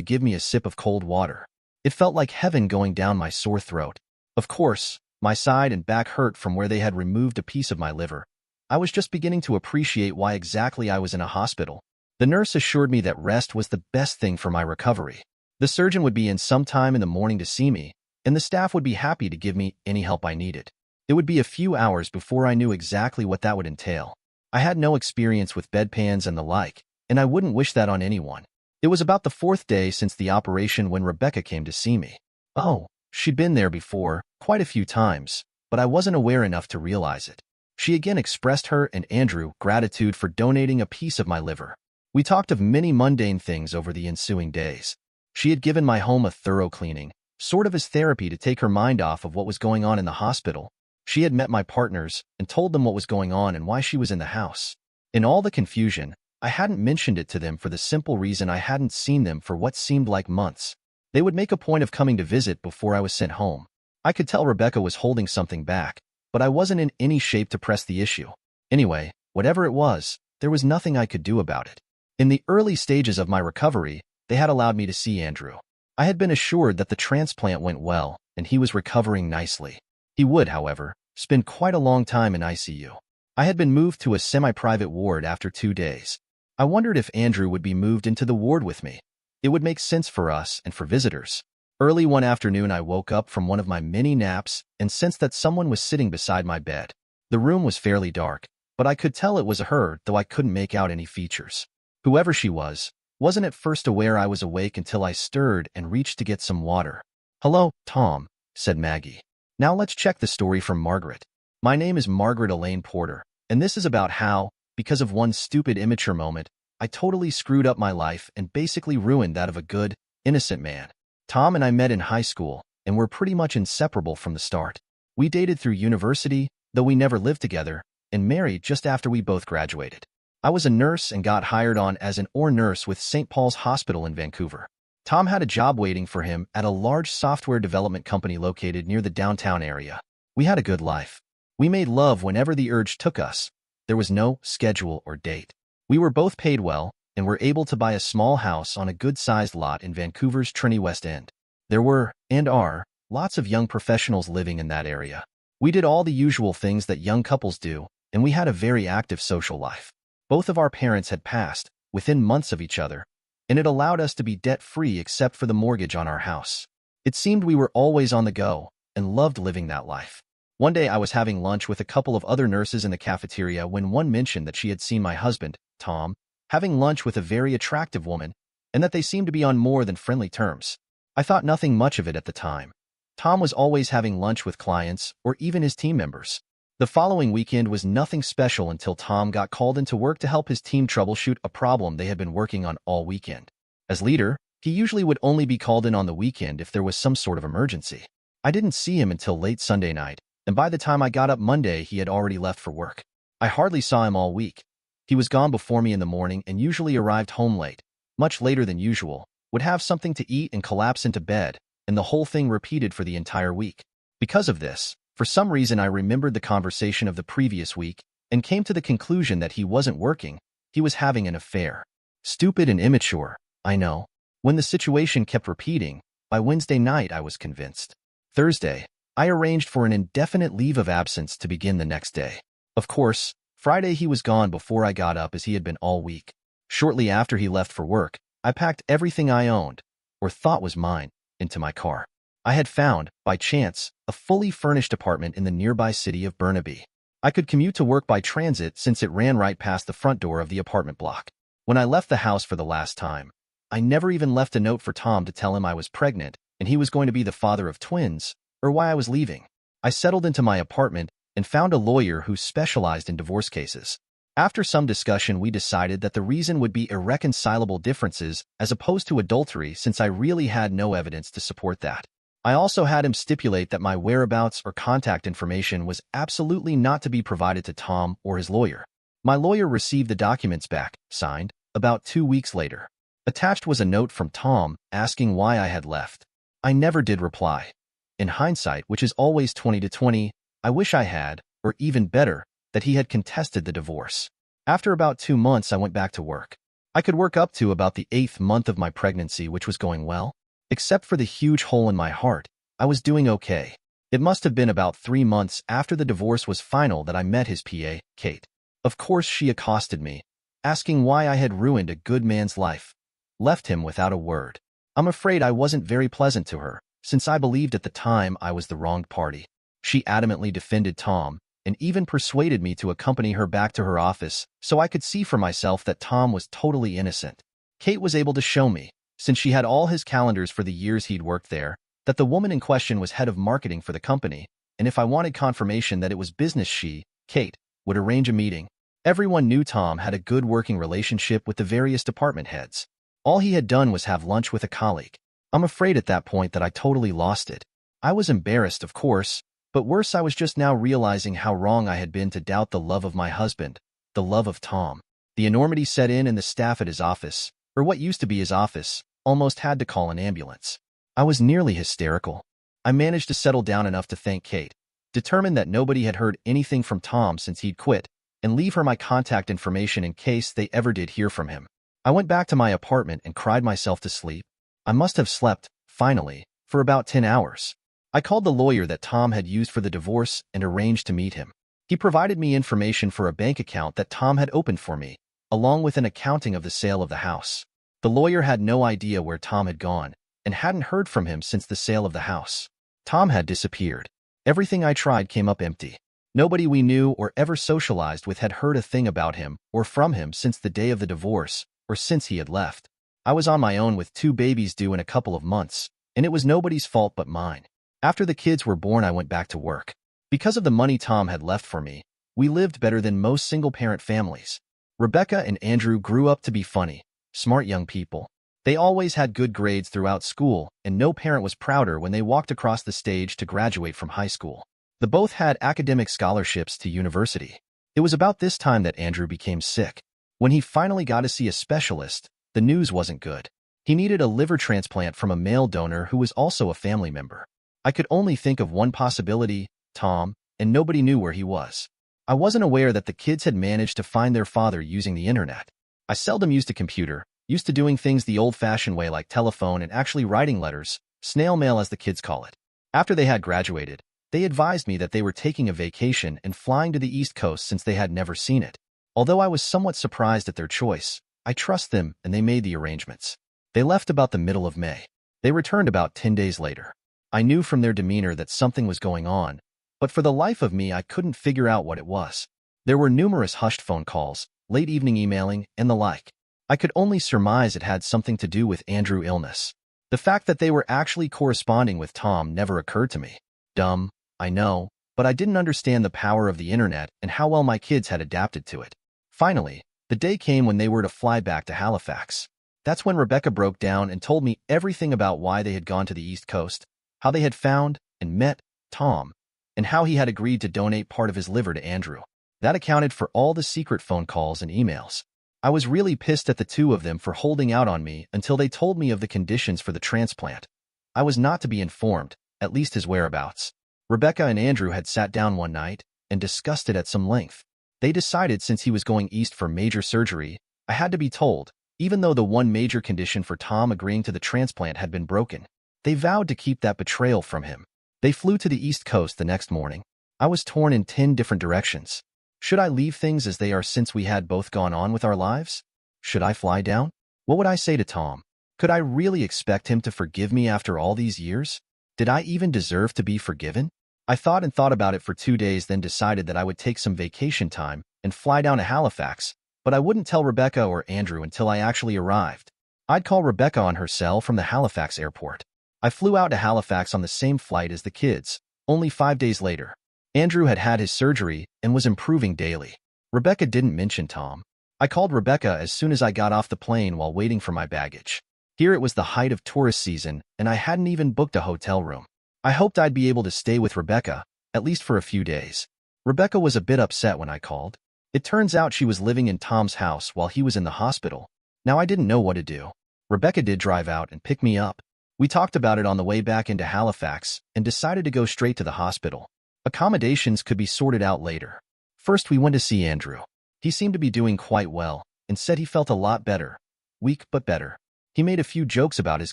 give me a sip of cold water. It felt like heaven going down my sore throat. Of course, my side and back hurt from where they had removed a piece of my liver. I was just beginning to appreciate why exactly I was in a hospital. The nurse assured me that rest was the best thing for my recovery. The surgeon would be in sometime in the morning to see me, and the staff would be happy to give me any help I needed. It would be a few hours before I knew exactly what that would entail. I had no experience with bedpans and the like, and I wouldn't wish that on anyone. It was about the 4th day since the operation when Rebecca came to see me. Oh, she'd been there before, quite a few times, but I wasn't aware enough to realize it. She again expressed her and Andrew gratitude for donating a piece of my liver. We talked of many mundane things over the ensuing days. She had given my home a thorough cleaning, sort of as therapy to take her mind off of what was going on in the hospital. She had met my partners and told them what was going on and why she was in the house. In all the confusion, I hadn't mentioned it to them for the simple reason I hadn't seen them for what seemed like months. They would make a point of coming to visit before I was sent home. I could tell Rebecca was holding something back, but I wasn't in any shape to press the issue. Anyway, whatever it was, there was nothing I could do about it. In the early stages of my recovery, they had allowed me to see Andrew. I had been assured that the transplant went well, and he was recovering nicely. He would, however, spend quite a long time in ICU. I had been moved to a semi-private ward after 2 days. I wondered if Andrew would be moved into the ward with me. It would make sense for us and for visitors. Early one afternoon, I woke up from one of my many naps and sensed that someone was sitting beside my bed. The room was fairly dark, but I could tell it was her, though I couldn't make out any features. Whoever she wasn't at first aware I was awake until I stirred and reached to get some water. "Hello, Tom," said Maggie. "Now let's check the story from Margaret. My name is Margaret Elaine Porter, and this is about how, because of one stupid immature moment, I totally screwed up my life and basically ruined that of a good, innocent man. Tom and I met in high school, and were pretty much inseparable from the start. We dated through university, though we never lived together, and married just after we both graduated. I was a nurse and got hired on as an OR nurse with St. Paul's Hospital in Vancouver. Tom had a job waiting for him at a large software development company located near the downtown area. We had a good life. We made love whenever the urge took us. There was no schedule or date. We were both paid well and were able to buy a small house on a good-sized lot in Vancouver's Trinity West End. There were, and are, lots of young professionals living in that area. We did all the usual things that young couples do, and we had a very active social life. Both of our parents had passed, within months of each other, and it allowed us to be debt-free except for the mortgage on our house. It seemed we were always on the go, and loved living that life. One day I was having lunch with a couple of other nurses in the cafeteria when one mentioned that she had seen my husband, Tom, having lunch with a very attractive woman, and that they seemed to be on more than friendly terms. I thought nothing much of it at the time. Tom was always having lunch with clients or even his team members. The following weekend was nothing special until Tom got called into work to help his team troubleshoot a problem they had been working on all weekend. As leader, he usually would only be called in on the weekend if there was some sort of emergency. I didn't see him until late Sunday night, and by the time I got up Monday, he had already left for work. I hardly saw him all week. He was gone before me in the morning and usually arrived home late, much later than usual, would have something to eat and collapse into bed, and the whole thing repeated for the entire week. Because of this, for some reason I remembered the conversation of the previous week and came to the conclusion that he wasn't working, he was having an affair. Stupid and immature, I know. When the situation kept repeating, by Wednesday night I was convinced. Thursday, I arranged for an indefinite leave of absence to begin the next day. Of course, Friday he was gone before I got up as he had been all week. Shortly after he left for work, I packed everything I owned, or thought was mine, into my car. I had found, by chance, a fully furnished apartment in the nearby city of Burnaby. I could commute to work by transit since it ran right past the front door of the apartment block. When I left the house for the last time, I never even left a note for Tom to tell him I was pregnant and he was going to be the father of twins, or why I was leaving. I settled into my apartment and found a lawyer who specialized in divorce cases. After some discussion, we decided that the reason would be irreconcilable differences as opposed to adultery, since I really had no evidence to support that. I also had him stipulate that my whereabouts or contact information was absolutely not to be provided to Tom or his lawyer. My lawyer received the documents back, signed, about 2 weeks later. Attached was a note from Tom asking why I had left. I never did reply. In hindsight, which is always 20/20, I wish I had, or even better, that he had contested the divorce. After about 2 months, I went back to work. I could work up to about the 8th month of my pregnancy, which was going well. Except for the huge hole in my heart, I was doing okay. It must have been about 3 months after the divorce was final that I met his PA, Kate. Of course, she accosted me, asking why I had ruined a good man's life. Left him without a word. I'm afraid I wasn't very pleasant to her, since I believed at the time I was the wronged party. She adamantly defended Tom, and even persuaded me to accompany her back to her office so I could see for myself that Tom was totally innocent. Kate was able to show me, since she had all his calendars for the years he'd worked there, that the woman in question was head of marketing for the company, and if I wanted confirmation that it was business, she, Kate, would arrange a meeting. Everyone knew Tom had a good working relationship with the various department heads. All he had done was have lunch with a colleague. I'm afraid at that point that I totally lost it. I was embarrassed, of course, but worse, I was just now realizing how wrong I had been to doubt the love of my husband, the love of Tom. The enormity set in, and the staff at his office, or what used to be his office, almost had to call an ambulance. I was nearly hysterical. I managed to settle down enough to thank Kate, determined that nobody had heard anything from Tom since he'd quit, and leave her my contact information in case they ever did hear from him. I went back to my apartment and cried myself to sleep. I must have slept, finally, for about 10 hours. I called the lawyer that Tom had used for the divorce and arranged to meet him. He provided me information for a bank account that Tom had opened for me, along with an accounting of the sale of the house. The lawyer had no idea where Tom had gone, and hadn't heard from him since the sale of the house. Tom had disappeared. Everything I tried came up empty. Nobody we knew or ever socialized with had heard a thing about him or from him since the day of the divorce, or since he had left. I was on my own with 2 babies due in a couple of months, and it was nobody's fault but mine. After the kids were born, I went back to work. Because of the money Tom had left for me, we lived better than most single-parent families. Rebecca and Andrew grew up to be funny, smart young people. They always had good grades throughout school, and no parent was prouder when they walked across the stage to graduate from high school. They both had academic scholarships to university. It was about this time that Andrew became sick. When he finally got to see a specialist, the news wasn't good. He needed a liver transplant from a male donor who was also a family member. I could only think of one possibility, Tom, and nobody knew where he was. I wasn't aware that the kids had managed to find their father using the internet. I seldom used a computer, used to doing things the old-fashioned way like telephone and actually writing letters, snail mail as the kids call it. After they had graduated, they advised me that they were taking a vacation and flying to the East Coast since they had never seen it. Although I was somewhat surprised at their choice, I trust them and they made the arrangements. They left about the middle of May. They returned about 10 days later. I knew from their demeanor that something was going on, but for the life of me I couldn't figure out what it was. There were numerous hushed phone calls, late evening emailing, and the like. I could only surmise it had something to do with Andrew's illness. The fact that they were actually corresponding with Tom never occurred to me. Dumb, I know, but I didn't understand the power of the internet and how well my kids had adapted to it. Finally, the day came when they were to fly back to Halifax. That's when Rebecca broke down and told me everything about why they had gone to the East Coast, how they had found and met Tom, and how he had agreed to donate part of his liver to Andrew. That accounted for all the secret phone calls and emails. I was really pissed at the two of them for holding out on me until they told me of the conditions for the transplant. I was not to be informed, at least his whereabouts. Rebecca and Andrew had sat down one night and discussed it at some length. They decided since he was going east for major surgery, I had to be told, even though the one major condition for Tom agreeing to the transplant had been broken. They vowed to keep that betrayal from him. They flew to the East Coast the next morning. I was torn in 10 different directions. Should I leave things as they are since we had both gone on with our lives? Should I fly down? What would I say to Tom? Could I really expect him to forgive me after all these years? Did I even deserve to be forgiven? I thought and thought about it for 2 days, then decided that I would take some vacation time and fly down to Halifax, but I wouldn't tell Rebecca or Andrew until I actually arrived. I'd call Rebecca on her cell from the Halifax airport. I flew out to Halifax on the same flight as the kids, only 5 days later. Andrew had had his surgery and was improving daily. Rebecca didn't mention Tom. I called Rebecca as soon as I got off the plane while waiting for my baggage. Here it was the height of tourist season, and I hadn't even booked a hotel room. I hoped I'd be able to stay with Rebecca, at least for a few days. Rebecca was a bit upset when I called. It turns out she was living in Tom's house while he was in the hospital. Now I didn't know what to do. Rebecca did drive out and pick me up. We talked about it on the way back into Halifax and decided to go straight to the hospital. Accommodations could be sorted out later. First, we went to see Andrew. He seemed to be doing quite well and said he felt a lot better. Weak, but better. He made a few jokes about his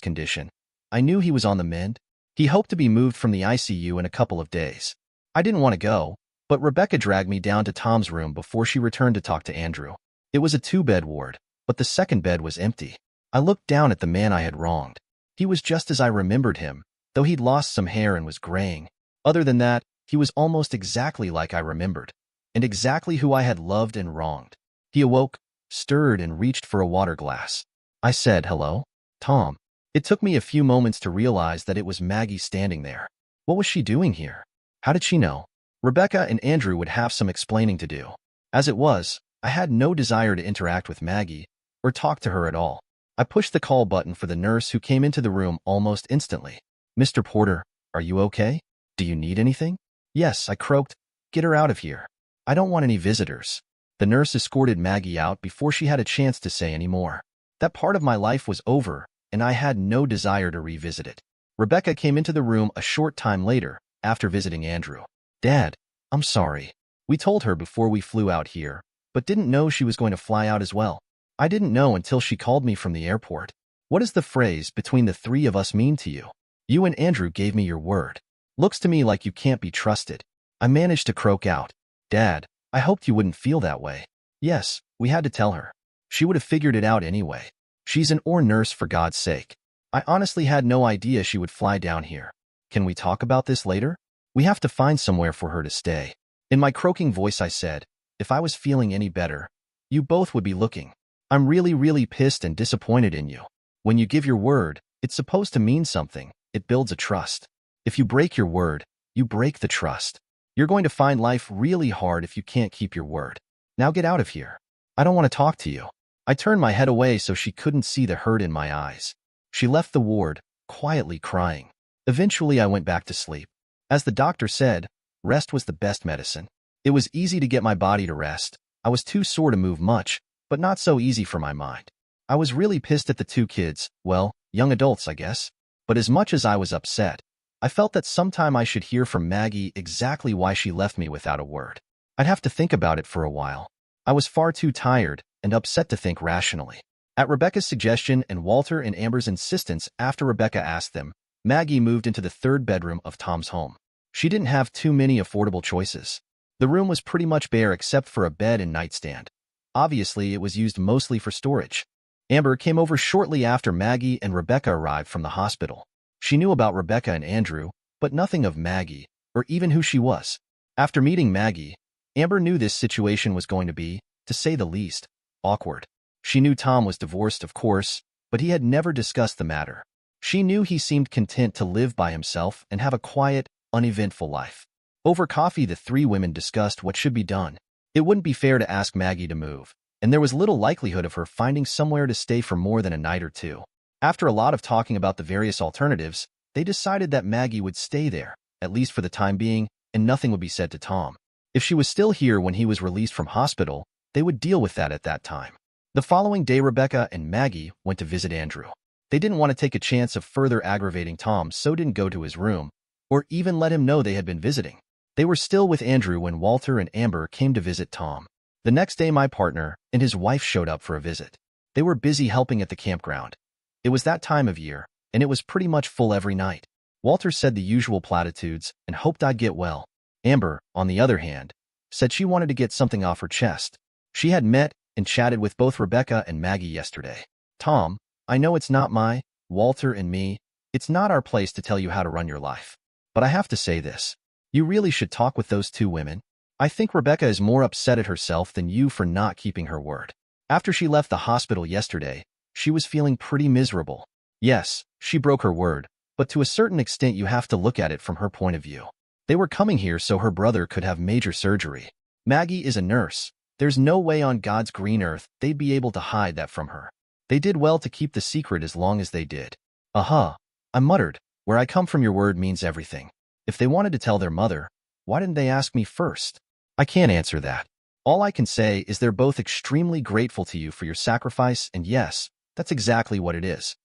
condition. I knew he was on the mend. He hoped to be moved from the ICU in a couple of days. I didn't want to go, but Rebecca dragged me down to Tom's room before she returned to talk to Andrew. It was a 2-bed ward, but the second bed was empty. I looked down at the man I had wronged. He was just as I remembered him, though he'd lost some hair and was graying. Other than that, he was almost exactly like I remembered, and exactly who I had loved and wronged. He awoke, stirred, and reached for a water glass. I said, "Hello, Tom." It took me a few moments to realize that it was Maggie standing there. What was she doing here? How did she know? Rebecca and Andrew would have some explaining to do. As it was, I had no desire to interact with Maggie or talk to her at all. I pushed the call button for the nurse who came into the room almost instantly. Mr. Porter, are you okay? Do you need anything? Yes, I croaked. Get her out of here. I don't want any visitors. The nurse escorted Maggie out before she had a chance to say any more. That part of my life was over, and I had no desire to revisit it. Rebecca came into the room a short time later, after visiting Andrew. Dad, I'm sorry. We told her before we flew out here, but didn't know she was going to fly out as well. I didn't know until she called me from the airport. What does the phrase between the three of us mean to you? You and Andrew gave me your word. Looks to me like you can't be trusted. I managed to croak out. Dad, I hoped you wouldn't feel that way. Yes, we had to tell her. She would have figured it out anyway. She's an OR nurse, for God's sake. I honestly had no idea she would fly down here. Can we talk about this later? We have to find somewhere for her to stay. In my croaking voice I said, if I was feeling any better, you both would be looking. I'm really pissed and disappointed in you. When you give your word, it's supposed to mean something. It builds a trust. If you break your word, you break the trust. You're going to find life really hard if you can't keep your word. Now get out of here. I don't want to talk to you. I turned my head away so she couldn't see the hurt in my eyes. She left the ward, quietly crying. Eventually I went back to sleep. As the doctor said, rest was the best medicine. It was easy to get my body to rest. I was too sore to move much, but not so easy for my mind. I was really pissed at the two kids, well, young adults, I guess. But as much as I was upset, I felt that sometime I should hear from Maggie exactly why she left me without a word. I'd have to think about it for a while. I was far too tired and upset to think rationally. At Rebecca's suggestion and Walter and Amber's insistence after Rebecca asked them, Maggie moved into the third bedroom of Tom's home. She didn't have too many affordable choices. The room was pretty much bare except for a bed and nightstand. Obviously, it was used mostly for storage. Amber came over shortly after Maggie and Rebecca arrived from the hospital. She knew about Rebecca and Andrew, but nothing of Maggie, or even who she was. After meeting Maggie, Amber knew this situation was going to be, to say the least, awkward. She knew Tom was divorced, of course, but he had never discussed the matter. She knew he seemed content to live by himself and have a quiet, uneventful life. Over coffee, the three women discussed what should be done. It wouldn't be fair to ask Maggie to move, and there was little likelihood of her finding somewhere to stay for more than a night or two. After a lot of talking about the various alternatives, they decided that Maggie would stay there, at least for the time being, and nothing would be said to Tom. If she was still here when he was released from hospital, they would deal with that at that time. The following day, Rebecca and Maggie went to visit Andrew. They didn't want to take a chance of further aggravating Tom, so didn't go to his room, or even let him know they had been visiting. They were still with Andrew when Walter and Amber came to visit Tom. The next day, my partner and his wife showed up for a visit. They were busy helping at the campground. It was that time of year, and it was pretty much full every night. Walter said the usual platitudes and hoped I'd get well. Amber, on the other hand, said she wanted to get something off her chest. She had met and chatted with both Rebecca and Maggie yesterday. Tom, I know it's not Walter and me, it's not our place to tell you how to run your life. But I have to say this. You really should talk with those two women. I think Rebecca is more upset at herself than you for not keeping her word. After she left the hospital yesterday, she was feeling pretty miserable. Yes, she broke her word, but to a certain extent you have to look at it from her point of view. They were coming here so her brother could have major surgery. Maggie is a nurse. There's no way on God's green earth they'd be able to hide that from her. They did well to keep the secret as long as they did. I muttered. Where I come from, your word means everything. If they wanted to tell their mother, why didn't they ask me first? I can't answer that. All I can say is they're both extremely grateful to you for your sacrifice, and yes, that's exactly what it is.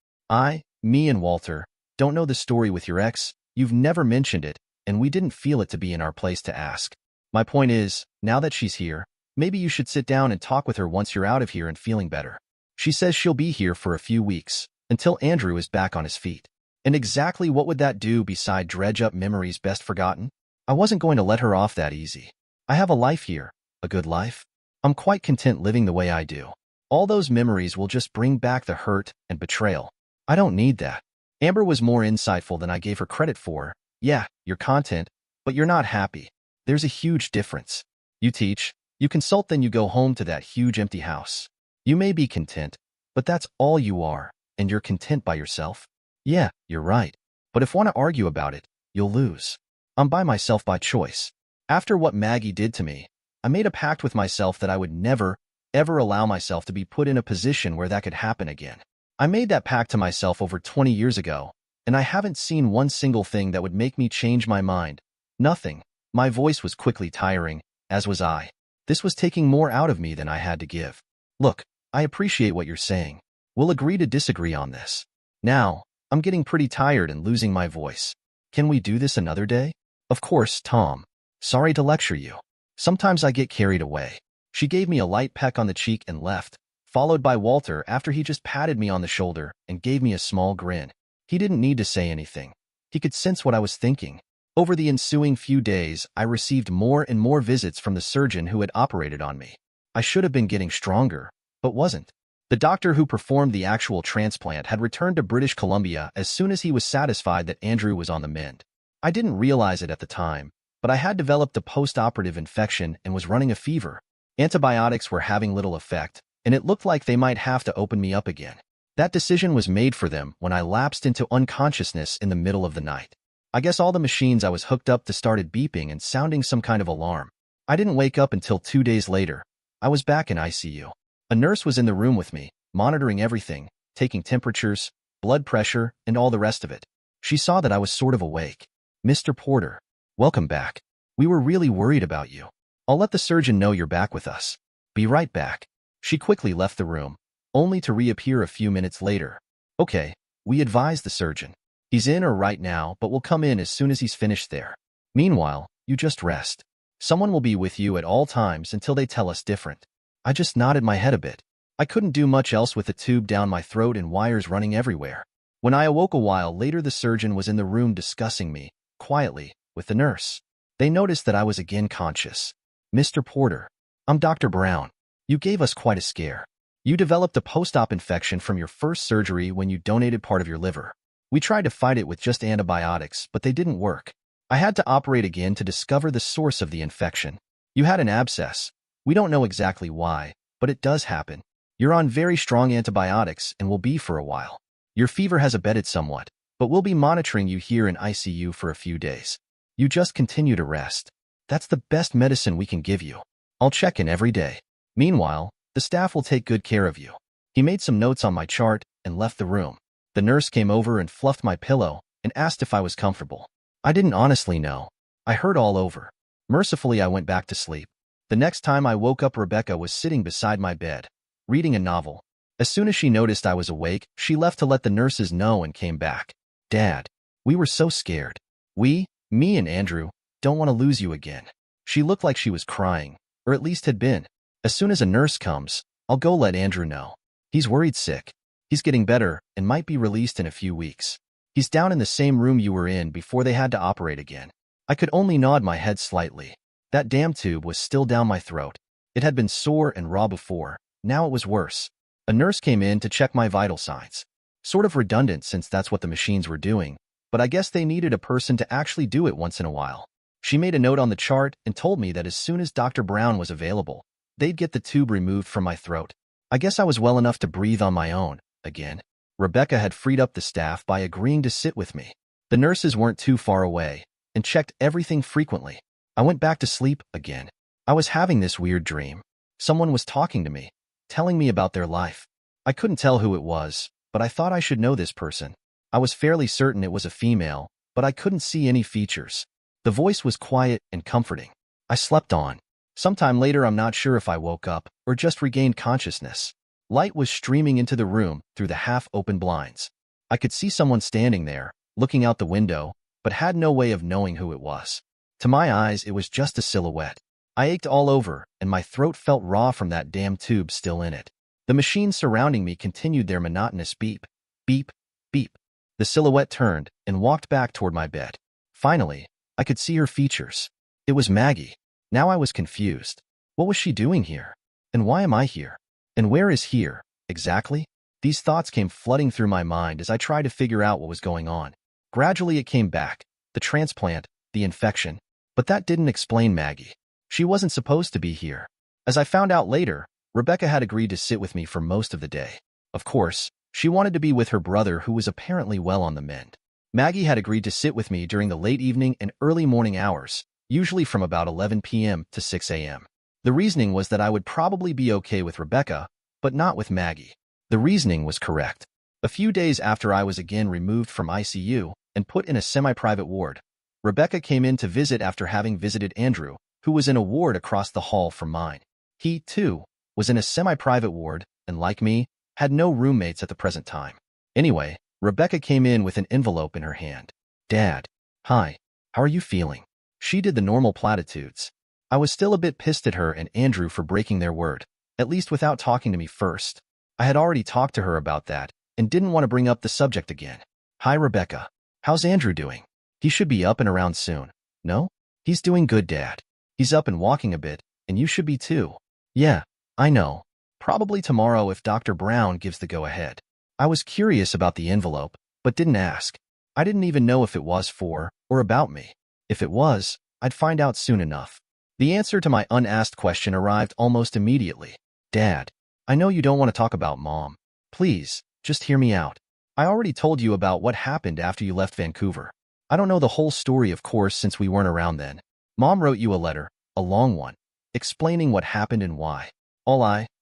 Me and Walter, don't know the story with your ex. You've never mentioned it, and we didn't feel it to be in our place to ask. My point is, now that she's here, maybe you should sit down and talk with her once you're out of here and feeling better. She says she'll be here for a few weeks, until Andrew is back on his feet. And exactly what would that do beside dredge up memories best forgotten? I wasn't going to let her off that easy. I have a life here, a good life. I'm quite content living the way I do. All those memories will just bring back the hurt and betrayal. I don't need that. Amber was more insightful than I gave her credit for. Yeah, you're content, but you're not happy. There's a huge difference. You teach, you consult, then you go home to that huge empty house. You may be content, but that's all you are, and you're content by yourself. Yeah, you're right. But if you want to argue about it, you'll lose. I'm by myself by choice. After what Maggie did to me, I made a pact with myself that I would never, ever allow myself to be put in a position where that could happen again. I made that pact to myself over 20 years ago, and I haven't seen one single thing that would make me change my mind. Nothing. My voice was quickly tiring, as was I. This was taking more out of me than I had to give. Look, I appreciate what you're saying. We'll agree to disagree on this. Now, I'm getting pretty tired and losing my voice. Can we do this another day? Of course, Tom. Sorry to lecture you. Sometimes I get carried away. She gave me a light peck on the cheek and left, followed by Walter after he just patted me on the shoulder and gave me a small grin. He didn't need to say anything. He could sense what I was thinking. Over the ensuing few days, I received more and more visits from the surgeon who had operated on me. I should have been getting stronger, but wasn't. The doctor who performed the actual transplant had returned to British Columbia as soon as he was satisfied that Andrew was on the mend. I didn't realize it at the time, but I had developed a post-operative infection and was running a fever. Antibiotics were having little effect, and it looked like they might have to open me up again. That decision was made for them when I lapsed into unconsciousness in the middle of the night. I guess all the machines I was hooked up to started beeping and sounding some kind of alarm. I didn't wake up until 2 days later. I was back in ICU. A nurse was in the room with me, monitoring everything, taking temperatures, blood pressure, and all the rest of it. She saw that I was sort of awake. Mr. Porter, welcome back. We were really worried about you. I'll let the surgeon know you're back with us. Be right back. She quickly left the room, only to reappear a few minutes later. Okay, we advised the surgeon. He's in or right now, but will come in as soon as he's finished there. Meanwhile, you just rest. Someone will be with you at all times until they tell us different. I just nodded my head a bit. I couldn't do much else with a tube down my throat and wires running everywhere. When I awoke a while later, the surgeon was in the room discussing me, quietly, with the nurse. They noticed that I was again conscious. Mr. Porter, I'm Dr. Brown. You gave us quite a scare. You developed a post-op infection from your first surgery when you donated part of your liver. We tried to fight it with just antibiotics, but they didn't work. I had to operate again to discover the source of the infection. You had an abscess. We don't know exactly why, but it does happen. You're on very strong antibiotics and will be for a while. Your fever has abated somewhat, but we'll be monitoring you here in ICU for a few days. You just continue to rest. That's the best medicine we can give you. I'll check in every day. Meanwhile, the staff will take good care of you. He made some notes on my chart and left the room. The nurse came over and fluffed my pillow and asked if I was comfortable. I didn't honestly know. I heard all over. Mercifully, I went back to sleep. The next time I woke up, Rebecca was sitting beside my bed, reading a novel. As soon as she noticed I was awake, she left to let the nurses know and came back. Dad, we were so scared. Me and Andrew, don't want to lose you again. She looked like she was crying, or at least had been. As soon as a nurse comes, I'll go let Andrew know. He's worried sick. He's getting better and might be released in a few weeks. He's down in the same room you were in before they had to operate again. I could only nod my head slightly. That damn tube was still down my throat. It had been sore and raw before. Now it was worse. A nurse came in to check my vital signs. Sort of redundant since that's what the machines were doing, but I guess they needed a person to actually do it once in a while. She made a note on the chart and told me that as soon as Dr. Brown was available, they'd get the tube removed from my throat. I guess I was well enough to breathe on my own, again. Rebecca had freed up the staff by agreeing to sit with me. The nurses weren't too far away and checked everything frequently. I went back to sleep again. I was having this weird dream. Someone was talking to me, telling me about their life. I couldn't tell who it was, but I thought I should know this person. I was fairly certain it was a female, but I couldn't see any features. The voice was quiet and comforting. I slept on. Sometime later, I'm not sure if I woke up or just regained consciousness. Light was streaming into the room through the half-open blinds. I could see someone standing there, looking out the window, but had no way of knowing who it was. To my eyes, it was just a silhouette. I ached all over, and my throat felt raw from that damn tube still in it. The machines surrounding me continued their monotonous beep, beep, beep. The silhouette turned and walked back toward my bed. Finally, I could see her features. It was Maggie. Now I was confused. What was she doing here? And why am I here? And where is here, exactly? These thoughts came flooding through my mind as I tried to figure out what was going on. Gradually it came back. The transplant, the infection. But that didn't explain Maggie. She wasn't supposed to be here. As I found out later, Rebecca had agreed to sit with me for most of the day. Of course, she wanted to be with her brother who was apparently well on the mend. Maggie had agreed to sit with me during the late evening and early morning hours, usually from about 11 p.m. to 6 a.m. The reasoning was that I would probably be okay with Rebecca, but not with Maggie. The reasoning was correct. A few days after I was again removed from ICU and put in a semi-private ward, Rebecca came in to visit after having visited Andrew, who was in a ward across the hall from mine. He, too, was in a semi-private ward and, like me, had no roommates at the present time. Anyway, Rebecca came in with an envelope in her hand. "Dad. Hi. How are you feeling?" She did the normal platitudes. I was still a bit pissed at her and Andrew for breaking their word, at least without talking to me first. I had already talked to her about that and didn't want to bring up the subject again. "Hi, Rebecca. How's Andrew doing? He should be up and around soon. No? He's doing good, Dad. He's up and walking a bit, and you should be too." "Yeah, I know. Probably tomorrow if Dr. Brown gives the go-ahead." I was curious about the envelope, but didn't ask. I didn't even know if it was for or about me. If it was, I'd find out soon enough. The answer to my unasked question arrived almost immediately. "Dad, I know you don't want to talk about Mom. Please, just hear me out. I already told you about what happened after you left Vancouver. I don't know the whole story, of course, since we weren't around then. Mom wrote you a letter, a long one, explaining what happened and why.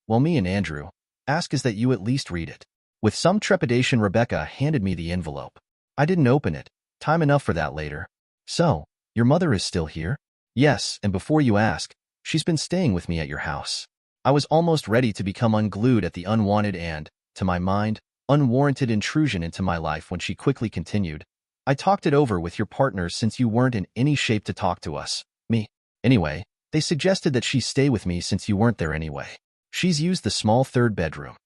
Me and Andrew, ask is that you at least read it." With some trepidation, Rebecca handed me the envelope. I didn't open it. Time enough for that later. "So, your mother is still here?" "Yes, and before you ask, she's been staying with me at your house." I was almost ready to become unglued at the unwanted and, to my mind, unwarranted intrusion into my life when she quickly continued. "I talked it over with your partners since you weren't in any shape to talk to us. Me. Anyway, they suggested that she stay with me since you weren't there anyway. She's used the small third bedroom.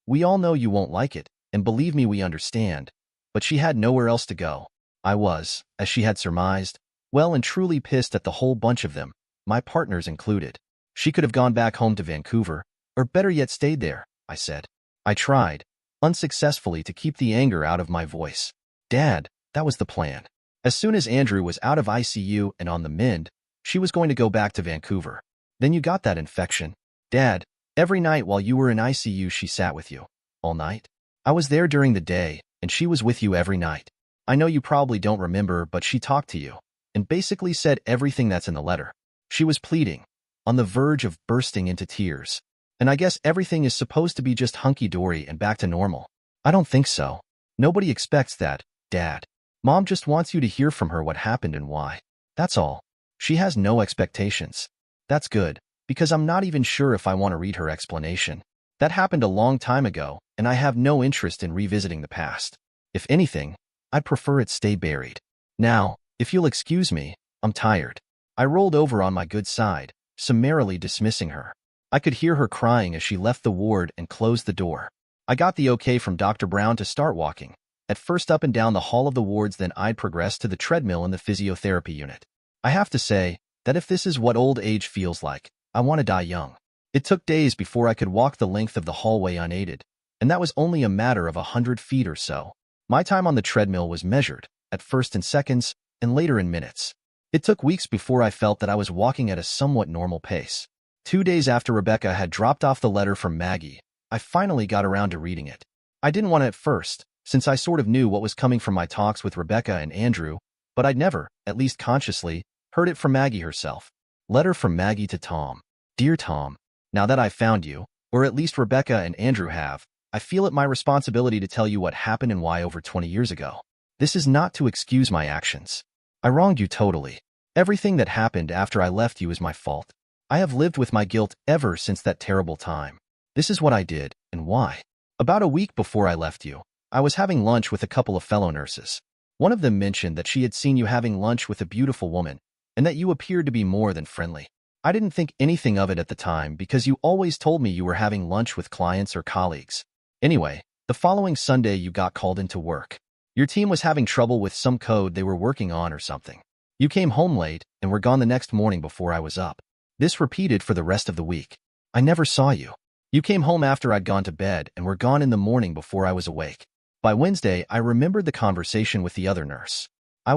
We all know you won't like it, and believe me, we understand. But she had nowhere else to go. I was, as she had surmised, well and truly pissed at the whole bunch of them, my partners included. She could have gone back home to Vancouver, or better yet stayed there," I said. I tried, unsuccessfully, to keep the anger out of my voice. "Dad, that was the plan. As soon as Andrew was out of ICU and on the mend, she was going to go back to Vancouver. Then you got that infection. Dad, every night while you were in ICU she sat with you. All night. I was there during the day, and she was with you every night. I know you probably don't remember, but she talked to you, and basically said everything that's in the letter. She was pleading, on the verge of bursting into tears. And I guess everything is supposed to be just hunky-dory and back to normal. I don't think so. Nobody expects that, Dad. Mom just wants you to hear from her what happened and why. That's all. She has no expectations. That's good, because I'm not even sure if I want to read her explanation. That happened a long time ago, and I have no interest in revisiting the past. If anything, I'd prefer it stay buried. Now, if you'll excuse me, I'm tired." I rolled over on my good side, summarily dismissing her. I could hear her crying as she left the ward and closed the door. I got the okay from Dr. Brown to start walking, at first up and down the hall of the wards, then I'd progress to the treadmill in the physiotherapy unit. I have to say that if this is what old age feels like, I want to die young. It took days before I could walk the length of the hallway unaided, and that was only a matter of 100 feet or so. My time on the treadmill was measured, at first in seconds, and later in minutes. It took weeks before I felt that I was walking at a somewhat normal pace. 2 days after Rebecca had dropped off the letter from Maggie, I finally got around to reading it. I didn't want to at first, since I sort of knew what was coming from my talks with Rebecca and Andrew, but I'd never, at least consciously, heard it from Maggie herself. Letter from Maggie to Tom. Dear Tom, now that I've found you, or at least Rebecca and Andrew have, I feel it my responsibility to tell you what happened and why over 20 years ago. This is not to excuse my actions. I wronged you totally. Everything that happened after I left you is my fault. I have lived with my guilt ever since that terrible time. This is what I did, and why. About a week before I left you, I was having lunch with a couple of fellow nurses. One of them mentioned that she had seen you having lunch with a beautiful woman, and that you appeared to be more than friendly. I didn't think anything of it at the time because you always told me you were having lunch with clients or colleagues. Anyway, the following Sunday you got called into work. Your team was having trouble with some code they were working on or something. You came home late and were gone the next morning before I was up. This repeated for the rest of the week. I never saw you. You came home after I'd gone to bed and were gone in the morning before I was awake. By Wednesday, I remembered the conversation with the other nurse. I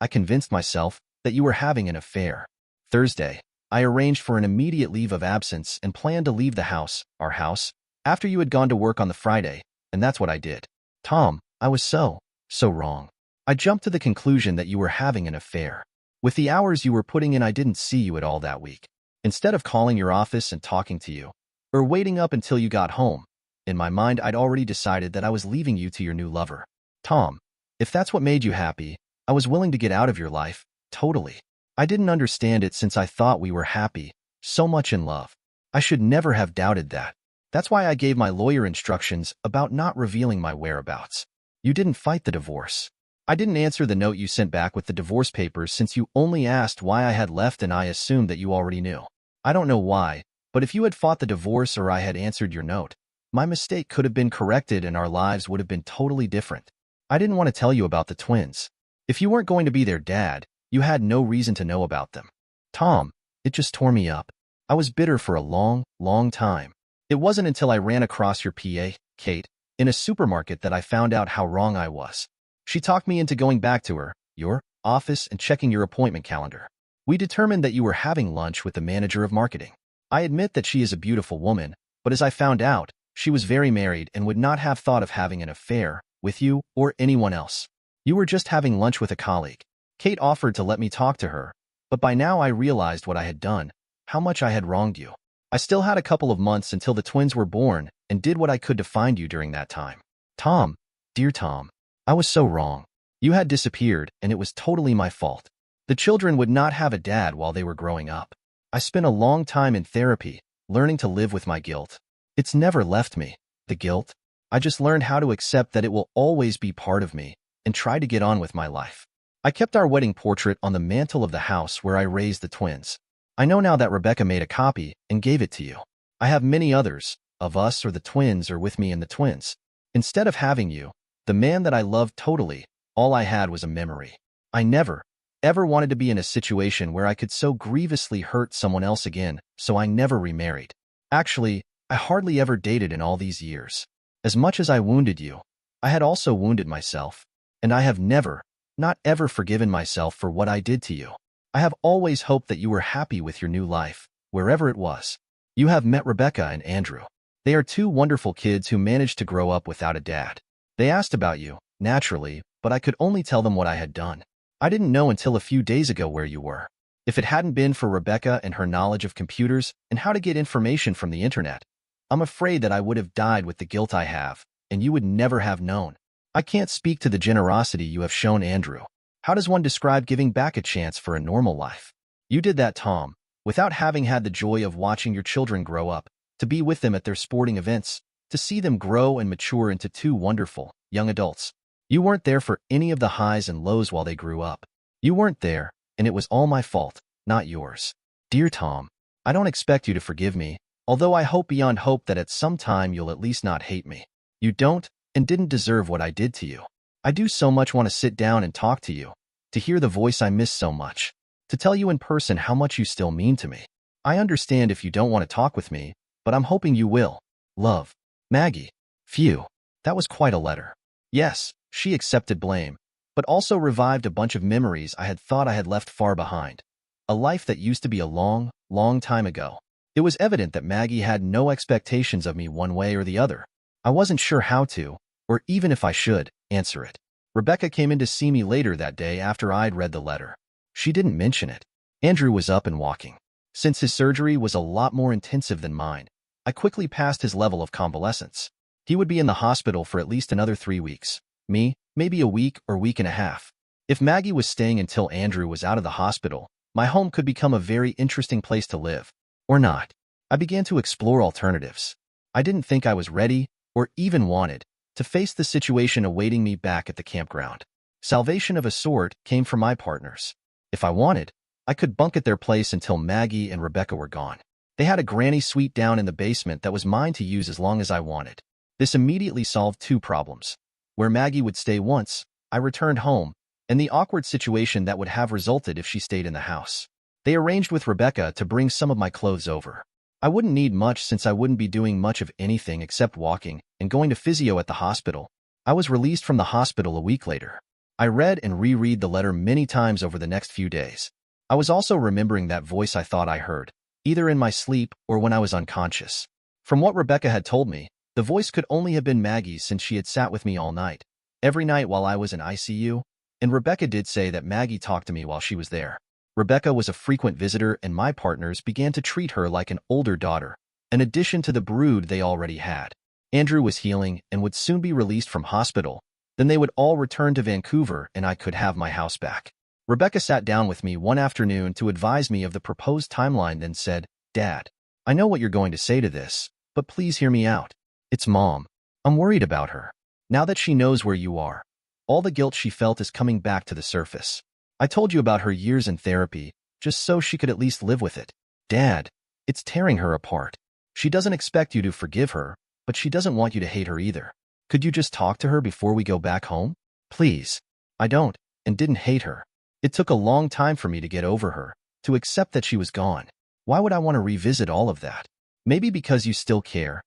convinced myself that you were having an affair. Thursday, I arranged for an immediate leave of absence and planned to leave the house, our house, after you had gone to work on the Friday, and that's what I did. Tom, I was so So wrong. I jumped to the conclusion that you were having an affair. With the hours you were putting in, I didn't see you at all that week. Instead of calling your office and talking to you, or waiting up until you got home, in my mind I'd already decided that I was leaving you to your new lover. Tom, if that's what made you happy, I was willing to get out of your life, totally. I didn't understand it since I thought we were happy, so much in love. I should never have doubted that. That's why I gave my lawyer instructions about not revealing my whereabouts. You didn't fight the divorce. I didn't answer the note you sent back with the divorce papers since you only asked why I had left and I assumed that you already knew. I don't know why, but if you had fought the divorce or I had answered your note, my mistake could have been corrected and our lives would have been totally different. I didn't want to tell you about the twins. If you weren't going to be their dad, you had no reason to know about them. Tom, it just tore me up. I was bitter for a long, long time. It wasn't until I ran across your PA, Kate, in a supermarket that I found out how wrong I was. She talked me into going back to your office and checking your appointment calendar. We determined that you were having lunch with the manager of marketing. I admit that she is a beautiful woman, but as I found out, she was very married and would not have thought of having an affair with you or anyone else. You were just having lunch with a colleague. Kate offered to let me talk to her, but by now I realized what I had done, how much I had wronged you. I still had a couple of months until the twins were born and did what I could to find you during that time. Tom, dear Tom, I was so wrong. You had disappeared, and it was totally my fault. The children would not have a dad while they were growing up. I spent a long time in therapy, learning to live with my guilt. It's never left me, the guilt. I just learned how to accept that it will always be part of me and try to get on with my life. I kept our wedding portrait on the mantle of the house where I raised the twins. I know now that Rebecca made a copy and gave it to you. I have many others, of us or the twins or with me and the twins. Instead of having you, the man that I loved totally, all I had was a memory. I never, ever wanted to be in a situation where I could so grievously hurt someone else again, so I never remarried. Actually, I hardly ever dated in all these years. As much as I wounded you, I had also wounded myself, and I have never, not ever forgiven myself for what I did to you. I have always hoped that you were happy with your new life, wherever it was. You have met Rebecca and Andrew. They are two wonderful kids who managed to grow up without a dad. They asked about you, naturally, but I could only tell them what I had done. I didn't know until a few days ago where you were. If it hadn't been for Rebecca and her knowledge of computers and how to get information from the internet, I'm afraid that I would have died with the guilt I have, and you would never have known. I can't speak to the generosity you have shown Andrew. How does one describe giving back a chance for a normal life? You did that, Tom, without having had the joy of watching your children grow up, to be with them at their sporting events, to see them grow and mature into two wonderful, young adults. You weren't there for any of the highs and lows while they grew up. You weren't there, and it was all my fault, not yours. Dear Tom, I don't expect you to forgive me, although I hope beyond hope that at some time you'll at least not hate me. You don't, and didn't deserve what I did to you. I do so much want to sit down and talk to you, to hear the voice I miss so much, to tell you in person how much you still mean to me. I understand if you don't want to talk with me, but I'm hoping you will. Love, Maggie. Phew, that was quite a letter. Yes, she accepted blame, but also revived a bunch of memories I had thought I had left far behind. A life that used to be a long, long time ago. It was evident that Maggie had no expectations of me one way or the other. I wasn't sure how to, or even if I should, answer it. Rebecca came in to see me later that day after I'd read the letter. She didn't mention it. Andrew was up and walking. Since his surgery was a lot more intensive than mine, I quickly passed his level of convalescence. He would be in the hospital for at least another 3 weeks. Me, maybe a week or week and a half. If Maggie was staying until Andrew was out of the hospital, my home could become a very interesting place to live. Or not. I began to explore alternatives. I didn't think I was ready, or even wanted, to face the situation awaiting me back at the campground. Salvation of a sort came from my partners. If I wanted, I could bunk at their place until Maggie and Rebecca were gone. They had a granny suite down in the basement that was mine to use as long as I wanted. This immediately solved 2 problems. Where Maggie would stay once I returned home, and the awkward situation that would have resulted if she stayed in the house. They arranged with Rebecca to bring some of my clothes over. I wouldn't need much since I wouldn't be doing much of anything except walking and going to physio at the hospital. I was released from the hospital a week later. I read and reread the letter many times over the next few days. I was also remembering that voice I thought I heard, either in my sleep or when I was unconscious. From what Rebecca had told me, the voice could only have been Maggie's since she had sat with me all night. every night while I was in ICU, and Rebecca did say that Maggie talked to me while she was there. Rebecca was a frequent visitor, and my partners began to treat her like an older daughter, in addition to the brood they already had. Andrew was healing and would soon be released from hospital. Then they would all return to Vancouver and I could have my house back. Rebecca sat down with me one afternoon to advise me of the proposed timeline, then said, "Dad, I know what you're going to say to this, but please hear me out. It's Mom. I'm worried about her. Now that she knows where you are, all the guilt she felt is coming back to the surface. I told you about her years in therapy, just so she could at least live with it. Dad, it's tearing her apart. She doesn't expect you to forgive her, but she doesn't want you to hate her either. Could you just talk to her before we go back home? Please." I don't, and didn't hate her. It took a long time for me to get over her, to accept that she was gone. Why would I want to revisit all of that? Maybe because you still care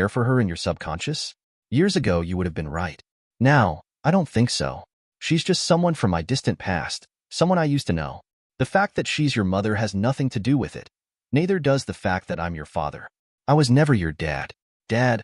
for her in your subconscious? Years ago, you would have been right. Now, I don't think so. She's just someone from my distant past, someone I used to know. The fact that she's your mother has nothing to do with it. Neither does the fact that I'm your father. I was never your dad. Dad,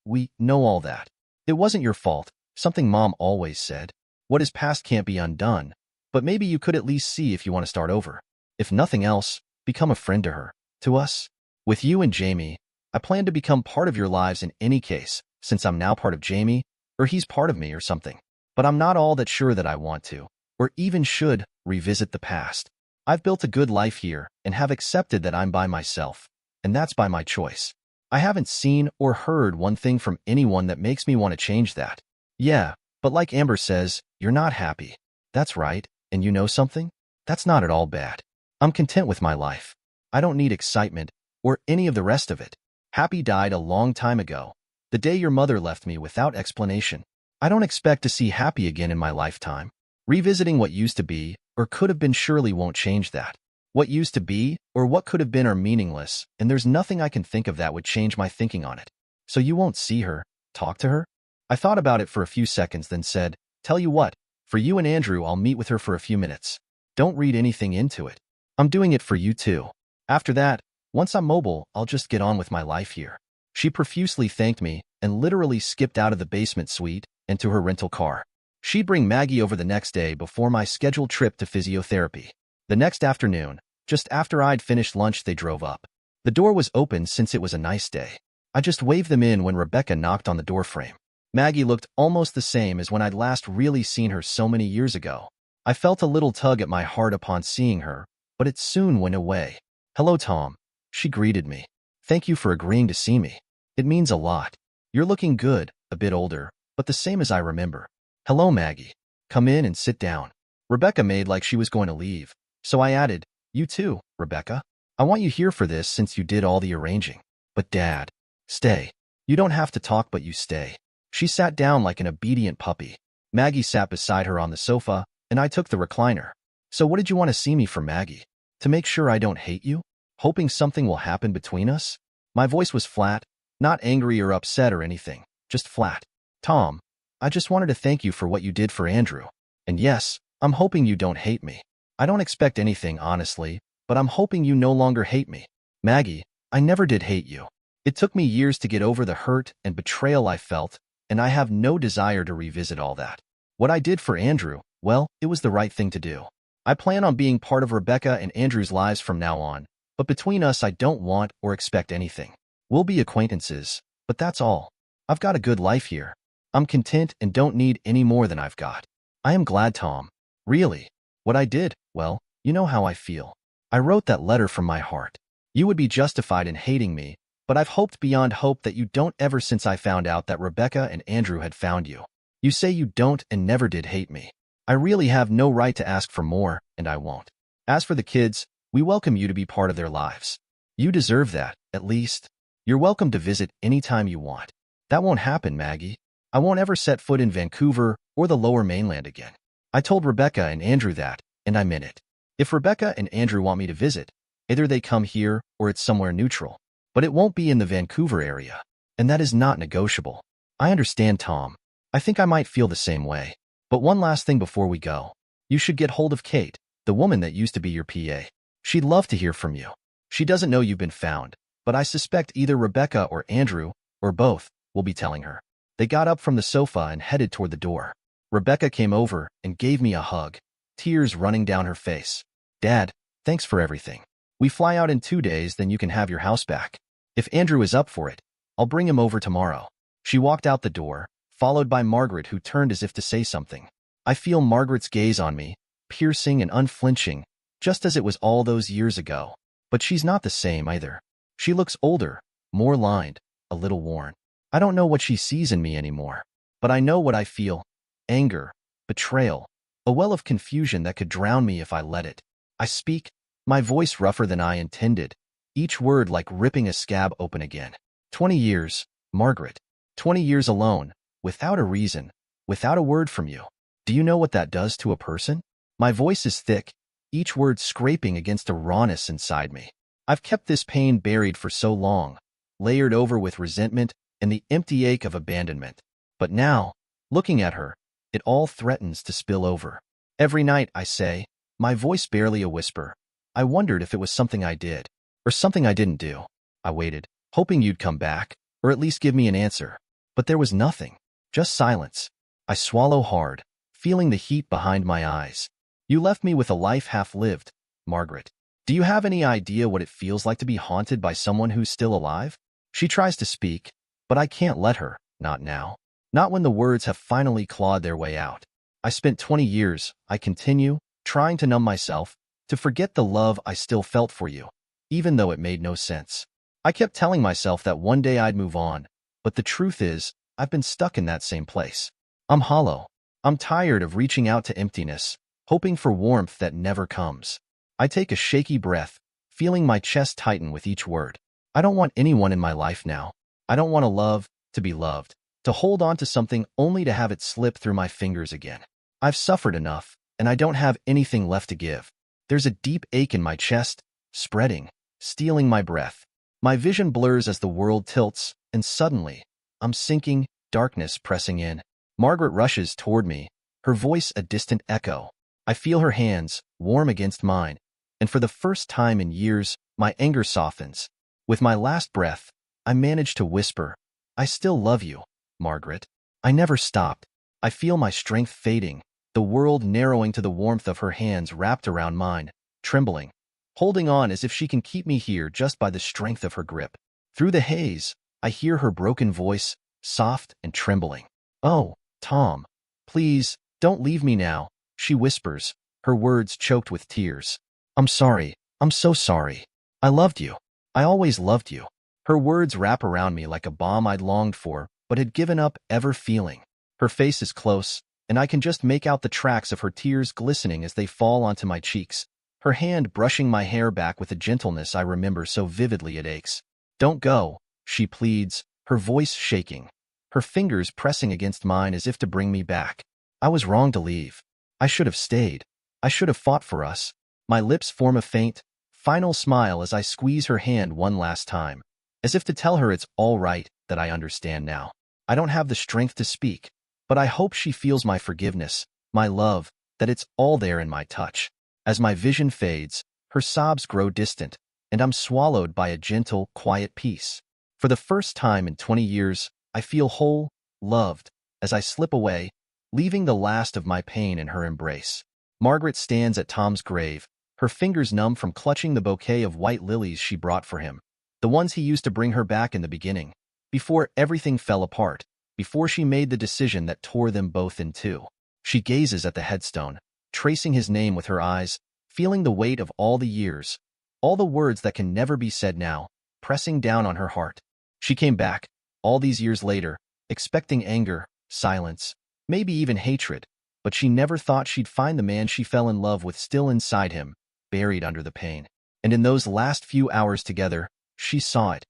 we know all that. It wasn't your fault, something Mom always said. What is past can't be undone, but maybe you could at least see if you want to start over. If nothing else, become a friend to her, to us. With you and Jamie, I plan to become part of your lives in any case, since I'm now part of Jamie, or he's part of me or something. But I'm not all that sure that I want to, or even should, revisit the past. I've built a good life here and have accepted that I'm by myself, and that's by my choice. I haven't seen or heard one thing from anyone that makes me want to change that. Yeah, but like Amber says, you're not happy. That's right, and you know something? That's not at all bad. I'm content with my life. I don't need excitement or any of the rest of it. Happy died a long time ago, the day your mother left me without explanation. I don't expect to see Happy again in my lifetime. Revisiting what used to be or could have been surely won't change that. What used to be or what could have been are meaningless, and there's nothing I can think of that would change my thinking on it. So you won't see her, talk to her? I thought about it for a few seconds, then said, "Tell you what, for you and Andrew, I'll meet with her for a few minutes. Don't read anything into it. I'm doing it for you too. After that, once I'm mobile, I'll just get on with my life here." She profusely thanked me and literally skipped out of the basement suite and to her rental car. She'd bring Maggie over the next day before my scheduled trip to physiotherapy. The next afternoon, just after I'd finished lunch, they drove up. The door was open since it was a nice day. I just waved them in when Rebecca knocked on the doorframe. Maggie looked almost the same as when I'd last really seen her so many years ago. I felt a little tug at my heart upon seeing her, but it soon went away. "Hello, Tom," she greeted me. "Thank you for agreeing to see me. It means a lot. You're looking good, a bit older, but the same as I remember." "Hello, Maggie. Come in and sit down." Rebecca made like she was going to leave, so I added, "You too, Rebecca. I want you here for this since you did all the arranging. But Dad, stay. You don't have to talk, but you stay." She sat down like an obedient puppy. Maggie sat beside her on the sofa, and I took the recliner. "So what did you want to see me for, Maggie? To make sure I don't hate you? Hoping something will happen between us?" My voice was flat, not angry or upset or anything, just flat. "Tom, I just wanted to thank you for what you did for Andrew. And yes, I'm hoping you don't hate me. I don't expect anything, honestly, but I'm hoping you no longer hate me. Maggie, I never did hate you. It took me years to get over the hurt and betrayal I felt, and I have no desire to revisit all that. What I did for Andrew, well, it was the right thing to do. I plan on being part of Rebecca and Andrew's lives from now on, but between us I don't want or expect anything. We'll be acquaintances, but that's all. I've got a good life here. I'm content and don't need any more than I've got. I am glad, Tom. Really. What I did, well, you know how I feel. I wrote that letter from my heart. You would be justified in hating me, but I've hoped beyond hope that you don't ever since I found out that Rebecca and Andrew had found you. You say you don't and never did hate me. I really have no right to ask for more, and I won't. As for the kids, we welcome you to be part of their lives. You deserve that, at least. You're welcome to visit anytime you want. That won't happen, Maggie. I won't ever set foot in Vancouver or the Lower Mainland again. I told Rebecca and Andrew that, and I meant it. If Rebecca and Andrew want me to visit, either they come here or it's somewhere neutral. But it won't be in the Vancouver area, and that is not negotiable. I understand, Tom. I think I might feel the same way. But one last thing before we go. You should get hold of Kate, the woman that used to be your PA. She'd love to hear from you. She doesn't know you've been found, but I suspect either Rebecca or Andrew, or both, will be telling her. They got up from the sofa and headed toward the door. Rebecca came over and gave me a hug, tears running down her face. Dad, thanks for everything. We fly out in 2 days, then you can have your house back. If Andrew is up for it, I'll bring him over tomorrow. She walked out the door, followed by Margaret, who turned as if to say something. I feel Margaret's gaze on me, piercing and unflinching, just as it was all those years ago. But she's not the same either. She looks older, more lined, a little worn. I don't know what she sees in me anymore, but I know what I feel: anger, betrayal, a well of confusion that could drown me if I let it. I speak, my voice rougher than I intended, each word like ripping a scab open again. 20 years, Margaret. 20 years alone, without a reason, without a word from you. Do you know what that does to a person? My voice is thick, each word scraping against a rawness inside me. I've kept this pain buried for so long, layered over with resentment and the empty ache of abandonment. But now, looking at her, it all threatens to spill over. Every night, I say, my voice barely a whisper, I wondered if it was something I did, or something I didn't do. I waited, hoping you'd come back, or at least give me an answer. But there was nothing, just silence. I swallow hard, feeling the heat behind my eyes. You left me with a life half lived, Margaret. Do you have any idea what it feels like to be haunted by someone who's still alive? She tries to speak, but I can't let her, not now. Not when the words have finally clawed their way out. I spent 20 years, I continue, trying to numb myself, to forget the love I still felt for you, even though it made no sense. I kept telling myself that one day I'd move on, but the truth is, I've been stuck in that same place. I'm hollow. I'm tired of reaching out to emptiness, hoping for warmth that never comes. I take a shaky breath, feeling my chest tighten with each word. I don't want anyone in my life now. I don't want to love, to be loved, to hold on to something only to have it slip through my fingers again. I've suffered enough, and I don't have anything left to give. There's a deep ache in my chest, spreading, stealing my breath. My vision blurs as the world tilts, and suddenly, I'm sinking, darkness pressing in. Margaret rushes toward me, her voice a distant echo. I feel her hands, warm against mine, and for the first time in years, my anger softens. With my last breath, I manage to whisper, I still love you, Margaret. I never stopped. I feel my strength fading, the world narrowing to the warmth of her hands wrapped around mine, trembling, holding on as if she can keep me here just by the strength of her grip. Through the haze, I hear her broken voice, soft and trembling. Oh, Tom, please, don't leave me now, she whispers, her words choked with tears. I'm sorry. I'm so sorry. I loved you. I always loved you. Her words wrap around me like a balm I'd longed for, but had given up ever feeling. Her face is close, and I can just make out the tracks of her tears glistening as they fall onto my cheeks, her hand brushing my hair back with a gentleness I remember so vividly it aches. Don't go, she pleads, her voice shaking, her fingers pressing against mine as if to bring me back. I was wrong to leave. I should have stayed. I should have fought for us. My lips form a faint, final smile as I squeeze her hand one last time, as if to tell her it's all right, that I understand now. I don't have the strength to speak, but I hope she feels my forgiveness, my love, that it's all there in my touch. As my vision fades, her sobs grow distant, and I'm swallowed by a gentle, quiet peace. For the first time in 20 years, I feel whole, loved, as I slip away, leaving the last of my pain in her embrace. Margaret stands at Tom's grave, her fingers numb from clutching the bouquet of white lilies she brought for him, the ones he used to bring her back in the beginning, before everything fell apart, before she made the decision that tore them both in two. She gazes at the headstone, tracing his name with her eyes, feeling the weight of all the years, all the words that can never be said now, pressing down on her heart. She came back, all these years later, expecting anger, silence, maybe even hatred, but she never thought she'd find the man she fell in love with still inside him, buried under the pain. And in those last few hours together, she saw it.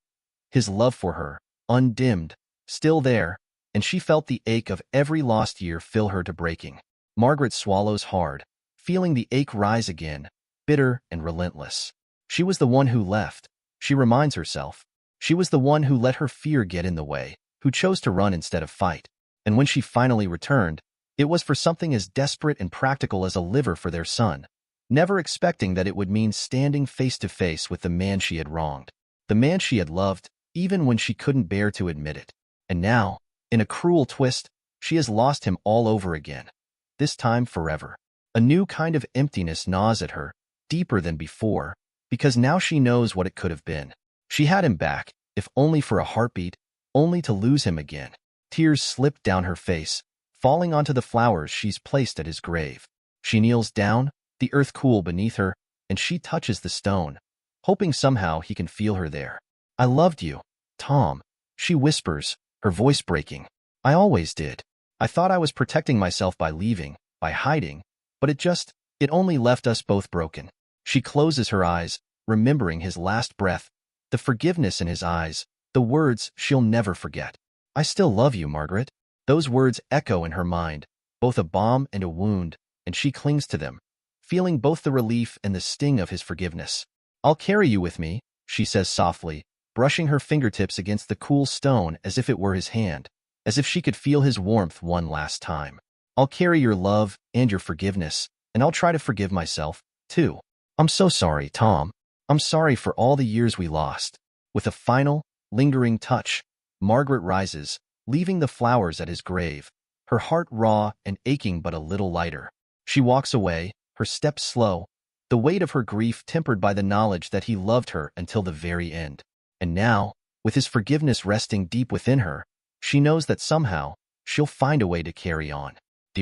His love for her, undimmed, still there, and she felt the ache of every lost year fill her to breaking. Margaret swallows hard, feeling the ache rise again, bitter and relentless. She was the one who left, she reminds herself. She was the one who let her fear get in the way, who chose to run instead of fight. And when she finally returned, it was for something as desperate and practical as a liver for their son, never expecting that it would mean standing face to face with the man she had wronged, the man she had loved, even when she couldn't bear to admit it. And now, In a cruel twist, she has lost him all over again, this time forever. A new kind of emptiness gnaws at her, deeper than before, because now she knows what it could have been. She had him back, if only for a heartbeat, only to lose him again. Tears slipped down her face, falling onto the flowers she's placed at his grave. She kneels down, the earth cool beneath her, and she touches the stone, hoping somehow he can feel her there. I loved you, Tom, she whispers, her voice breaking. I always did. I thought I was protecting myself by leaving, by hiding, but it only left us both broken. She closes her eyes, remembering his last breath, the forgiveness in his eyes, the words she'll never forget. I still love you, Margaret. Those words echo in her mind, both a balm and a wound, and she clings to them, feeling both the relief and the sting of his forgiveness. I'll carry you with me, she says softly, brushing her fingertips against the cool stone as if it were his hand, as if she could feel his warmth one last time. I'll carry your love and your forgiveness, and I'll try to forgive myself, too. I'm so sorry, Tom. I'm sorry for all the years we lost. With a final, lingering touch, Margaret rises, leaving the flowers at his grave, her heart raw and aching but a little lighter. She walks away, her steps slow, the weight of her grief tempered by the knowledge that he loved her until the very end. And now, with his forgiveness resting deep within her, she knows that somehow she'll find a way to carry on.